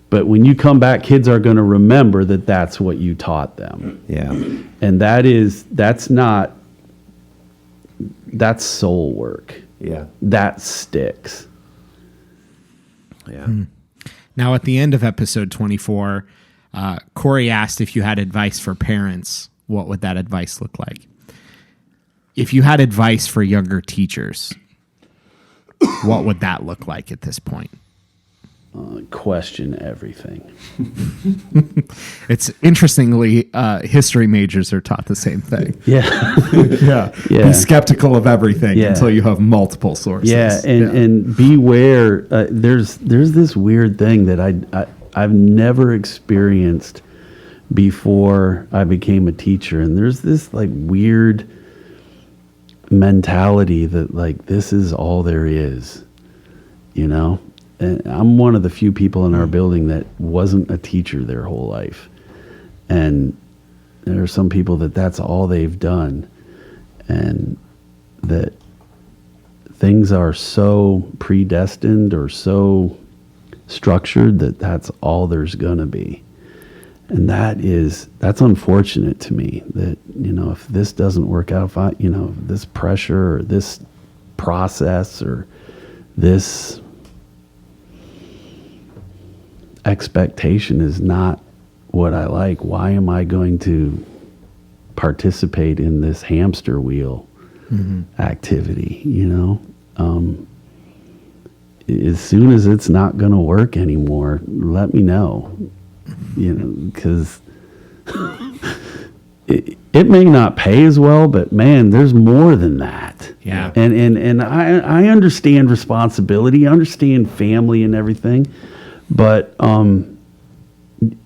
But when you come back, kids are going to remember that that's what you taught them. Yeah. And that's soul work. Yeah. That sticks. Yeah. Now, at the end of episode 24, Corey asked if you had advice for parents, what would that advice look like? If you had advice for younger teachers, what would that look like at this point? Question everything. It's interestingly, history majors are taught the same thing. Yeah. Be skeptical of everything until you have multiple sources. Yeah, and beware. There's this weird thing that I've never experienced before I became a teacher, and there's this like weird mentality that like this is all there is, you know. And I'm one of the few people in our building that wasn't a teacher their whole life, and there are some people that's all they've done, and that things are so predestined or so structured that that's all there's gonna be. And that's unfortunate to me that, you know, if this doesn't work out, if this pressure or this process or this expectation is not what I like, why am I going to participate in this hamster wheel activity, you know? As soon as it's not going to work anymore, let me know. You know, because it may not pay as well, but man, there's more than that. Yeah. And I understand responsibility, I understand family and everything, but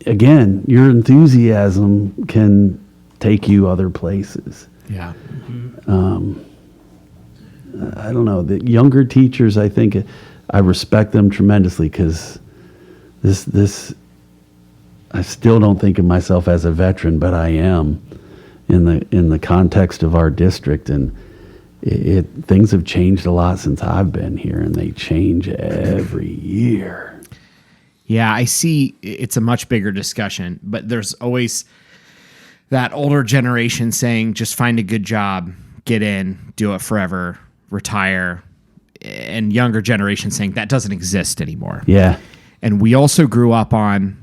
again, your enthusiasm can take you other places. Yeah. I don't know. The younger teachers, I think I respect them tremendously because this. I still don't think of myself as a veteran, but I am in the context of our district, and things have changed a lot since I've been here, and they change every year. Yeah, I see it's a much bigger discussion, but there's always that older generation saying, just find a good job, get in, do it forever, retire. And younger generation saying that doesn't exist anymore. Yeah. And we also grew up on,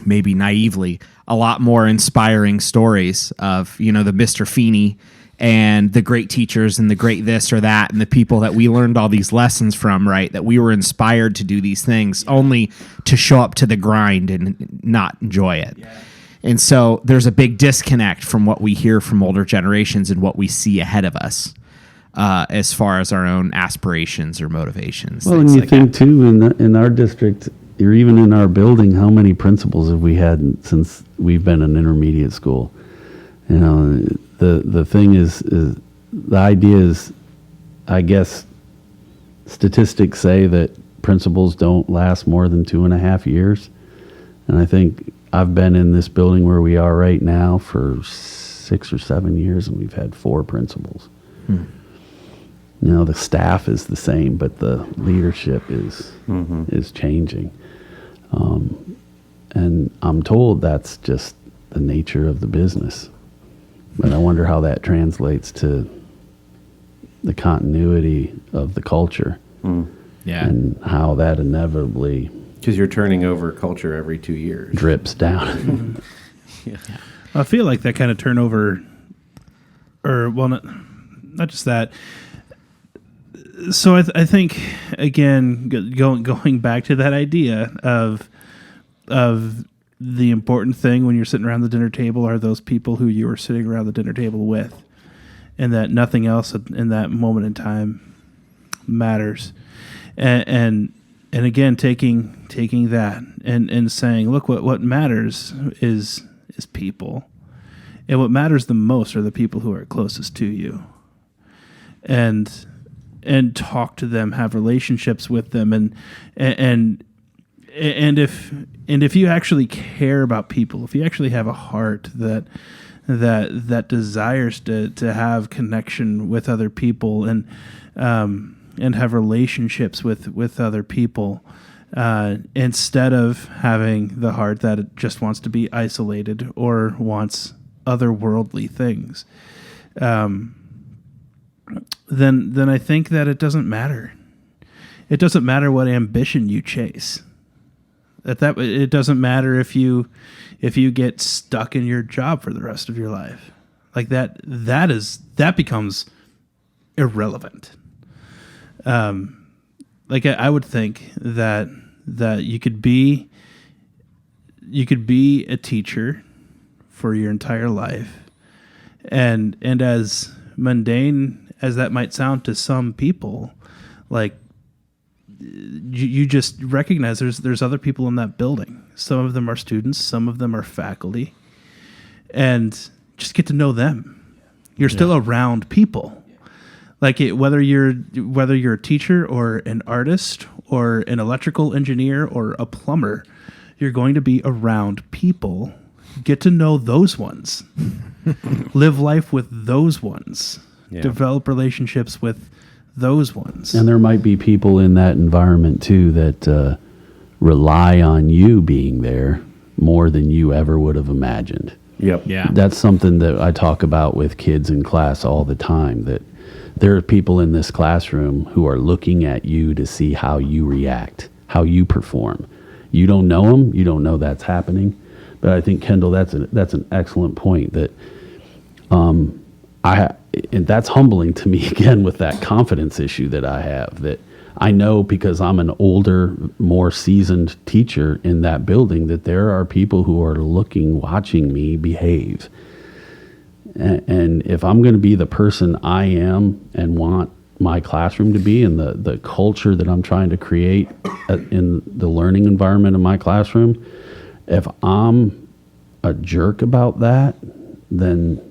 maybe naively, a lot more inspiring stories of, the Mr. Feeney and the great teachers and the great this or that and the people that we learned all these lessons from, right? That we were inspired to do these things only to show up to the grind and not enjoy it. Yeah. And so there's a big disconnect from what we hear from older generations and what we see ahead of us as far as our own aspirations or motivations. Well, and you think too, in our district, or even in our building, how many principals have we had since we've been an intermediate school? The thing is the idea is, I guess, statistics say that principals don't last more than 2.5 years. And I think I've been in this building where we are right now for 6 or 7 years, and we've had 4 principals. The staff is the same, but the leadership is changing. And I'm told that's just the nature of the business. But I wonder how that translates to the continuity of the culture. Yeah. And how that inevitably... Because you're turning over culture every 2 years. Drips down. Yeah. I feel like that kind of turnover, or, well, not just that. So I think, again, going back to that idea of the important thing when you're sitting around the dinner table are those people who you were sitting around the dinner table with, and that nothing else in that moment in time matters. And again, taking that and saying, look, what matters is people, and what matters the most are the people who are closest to you, and talk to them, have relationships with them, and if you actually care about people, if you actually have a heart that desires to have connection with other people and have relationships with other people, instead of having the heart that it just wants to be isolated or wants otherworldly things, then I think that it doesn't matter. It doesn't matter what ambition you chase. That it doesn't matter if you get stuck in your job for the rest of your life. Like that becomes irrelevant. Like I would think that you could be a teacher for your entire life, and as mundane as that might sound to some people, like you just recognize there's other people in that building. Some of them are students, some of them are faculty, and just get to know them. You're still around people. Like whether you're a teacher or an artist or an electrical engineer or a plumber, you're going to be around people. Get to know those ones. Live life with those ones. Yeah. Develop relationships with those ones. And there might be people in that environment too that rely on you being there more than you ever would have imagined. Yep. Yeah. That's something that I talk about with kids in class all the time, that there are people in this classroom who are looking at you to see how you react, how you perform. You don't know them. You don't know that's happening. But I think, Kendall, that's an excellent point, that and that's humbling to me, again, with that confidence issue that I have, that I know because I'm an older, more seasoned teacher in that building, that there are people who are watching me behave. And if I'm going to be the person I am and want my classroom to be, and the culture that I'm trying to create in the learning environment of my classroom, if I'm a jerk about that, then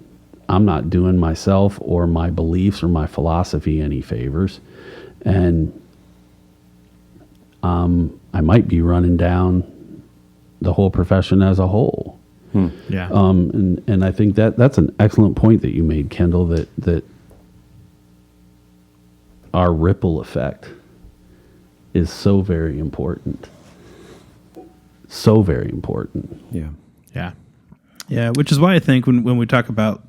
I'm not doing myself or my beliefs or my philosophy any favors. And I might be running down the whole profession as a whole. Yeah. And I think that's an excellent point that you made, Kendall, that our ripple effect is so very important. So very important. Yeah. Yeah. Yeah, which is why I think when we talk about,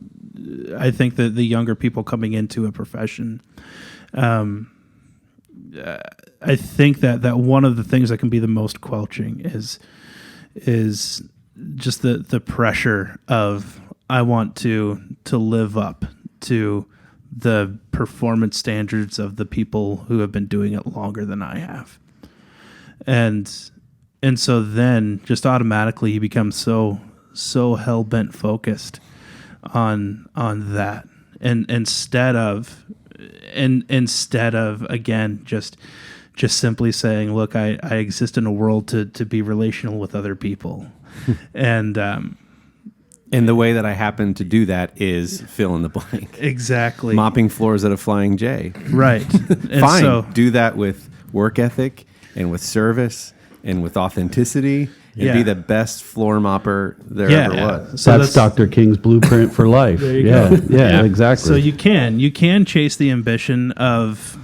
I think that the younger people coming into a profession, I think that one of the things that can be the most quelching is just the pressure of, I want to live up to the performance standards of the people who have been doing it longer than I have. And so then just automatically you become so hell-bent focused on that. And instead of again, just simply saying, look, I exist in a world to be relational with other people. And the way that I happen to do that is fill in the blank. Exactly. Mopping floors at a Flying J. Right. And Fine. so, do that with work ethic and with service and with authenticity, and be the best floor mopper there ever was. So that's Dr. King's blueprint for life. There you yeah, go. yeah, exactly. So you can chase the ambition of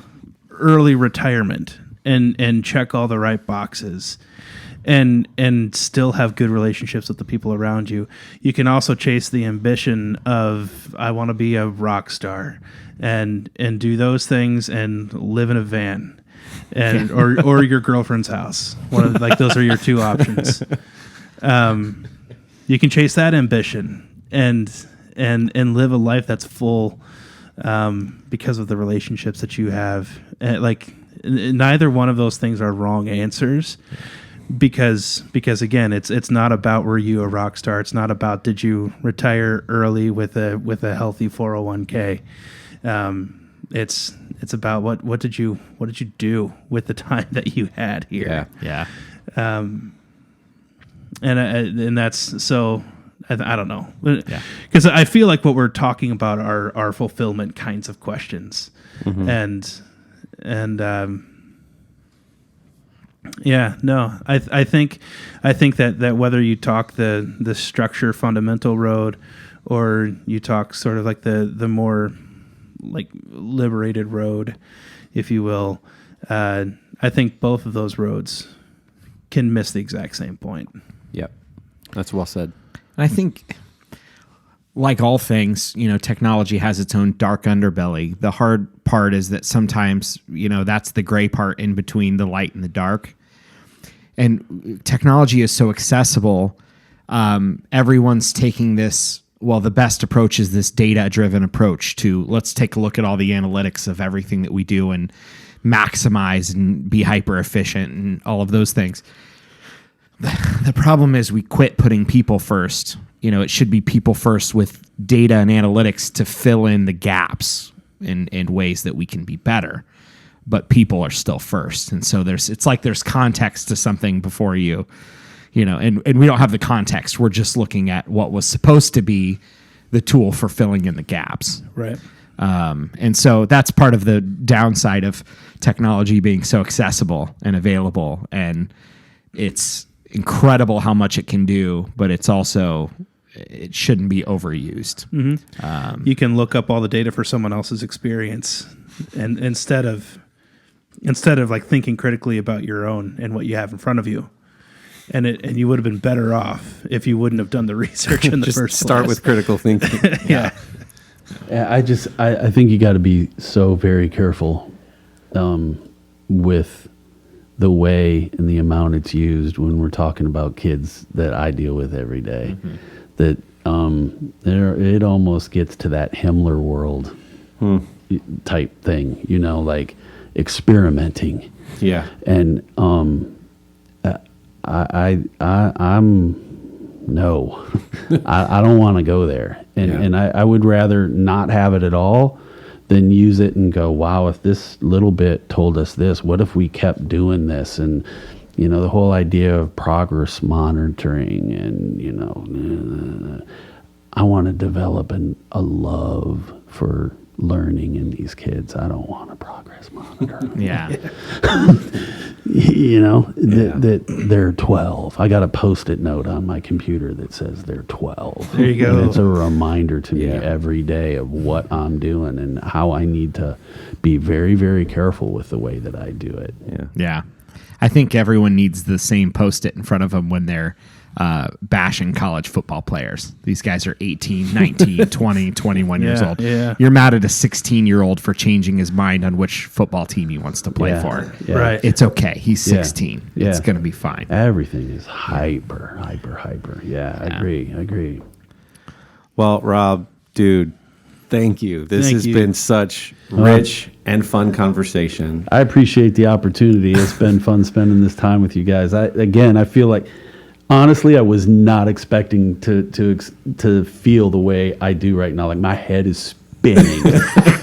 early retirement and check all the right boxes and still have good relationships with the people around you. You can also chase the ambition of, I want to be a rock star and do those things and live in a van. And or your girlfriend's house. Those are your two options. You can chase that ambition and live a life that's full because of the relationships that you have. Neither one of those things are wrong answers, because again, it's not about, were you a rock star? It's not about, did you retire early with a healthy 401k? It's about what did you do with the time that you had here? Yeah. And that's so. I don't know. Yeah. Because I feel like what we're talking about are fulfillment kinds of questions, and yeah, no, I think that whether you talk the structure fundamental road, or you talk sort of like the more like liberated road, if you will, I think both of those roads can miss the exact same point. Yep. That's well said. And I think, like all things, technology has its own dark underbelly. The hard part is that sometimes, that's the gray part in between the light and the dark. And technology is so accessible. Everyone's taking this, the best approach is this data-driven approach to, let's take a look at all the analytics of everything that we do and maximize and be hyper efficient and all of those things. The problem is we quit putting people first. It should be people first with data and analytics to fill in the gaps in ways that we can be better. But people are still first. And so it's like there's context to something before you, and we don't have the context. We're just looking at what was supposed to be the tool for filling in the gaps. Right. And so that's part of the downside of technology being so accessible and available. And it's incredible how much it can do, but it shouldn't be overused. Mm-hmm. You can look up all the data for someone else's experience, and instead of like thinking critically about your own and what you have in front of you. And you would have been better off if you wouldn't have done the research in the Just first place. start with critical thinking. Yeah. I think you got to be so very careful with the way and the amount it's used when we're talking about kids that I deal with every day. That it almost gets to that Himmler world type thing, like experimenting. Yeah. And I'm no, I don't want to go there. And I would rather not have it at all than use it and go, wow, if this little bit told us this, what if we kept doing this? And, the whole idea of progress monitoring and, I want to develop a love for learning in these kids. I don't want a progress monitor. Yeah. That they're 12. I got a Post-it note on my computer that says they're 12. There you go. And it's a reminder to me every day of what I'm doing and how I need to be very, very careful with the way that I do it. Yeah. I think everyone needs the same Post-it in front of them when they're bashing college football players. These guys are 18, 19, 20, 21 years old. Yeah. You're mad at a 16-year-old for changing his mind on which football team he wants to play for. Yeah. Right. It's okay. He's 16. Yeah. It's going to be fine. Everything is hyper. Yeah, I agree. Well, Rob, dude, thank you. This Thank has you. been such rich and fun conversation. I appreciate the opportunity. It's been fun spending this time with you guys. I feel like, honestly, I was not expecting to feel the way I do right now. Like, my head is spinning.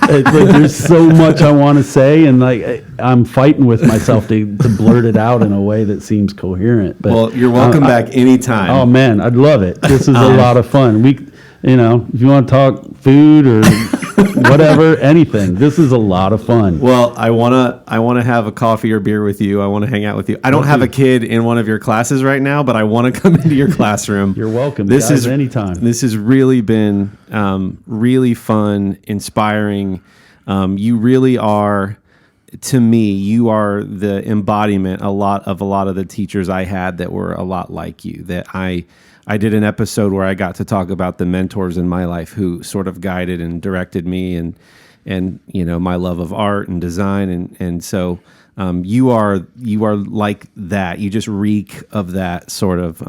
There's so much I want to say, and I'm fighting with myself to blurt it out in a way that seems coherent. But Well, you're welcome back anytime. oh man, I'd love it. This is a lot of fun. If you want to talk food or whatever, anything, this is a lot of fun. Well, I wanna have a coffee or beer with you. I want to hang out with you. I don't have a kid in one of your classes right now, but I want to come into your classroom. You're welcome. This guys, is anytime. This has really been really fun, inspiring. You really are, to me, you are the embodiment a lot of the teachers I had that were a lot like you. That I did an episode where I got to talk about the mentors in my life who sort of guided and directed me and my love of art and design. And so you are like that. You just reek of that sort of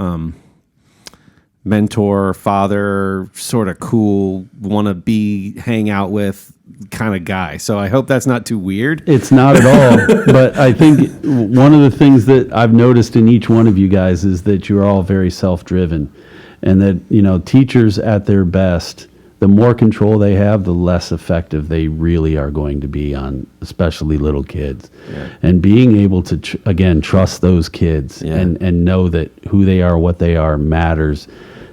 mentor, father, sort of cool, want to be, hang out with kind of guy. So I hope that's not too weird. It's not at all. But I think one of the things that I've noticed in each one of you guys is that you're all very self-driven, and that, teachers at their best, the more control they have, the less effective they really are going to be on especially little kids. Yeah. And being able to, again, trust those kids and know that who they are, what they are matters,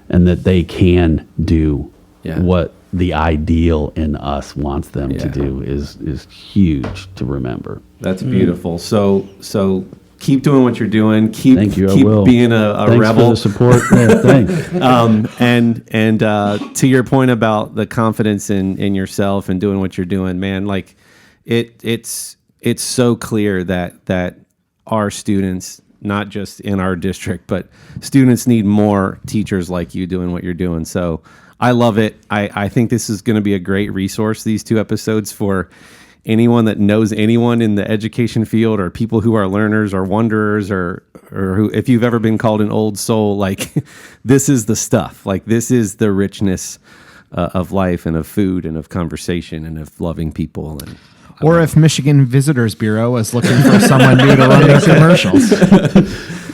and that they can do what the ideal in us wants them to do is huge to remember. That's beautiful. So keep doing what you're doing. Thank you. Keep I will. being a Thanks rebel. for the support. Thanks. And to your point about the confidence in yourself and doing what you're doing, man, like it's so clear that our students, not just in our district, but students need more teachers like you doing what you're doing. So I love it. I think this is going to be a great resource, these 2 episodes, for anyone that knows anyone in the education field, or people who are learners or wanderers, or who, if you've ever been called an old soul, like this is the stuff. Like, this is the richness of life and of food and of conversation and of loving people. And Or if Michigan Visitors Bureau is looking for someone new to run these commercials.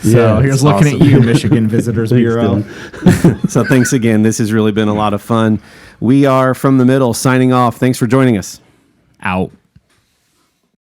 So here's looking at you, Michigan Visitors Bureau. So thanks again. This has really been a lot of fun. We are From the Middle signing off. Thanks for joining us. Out.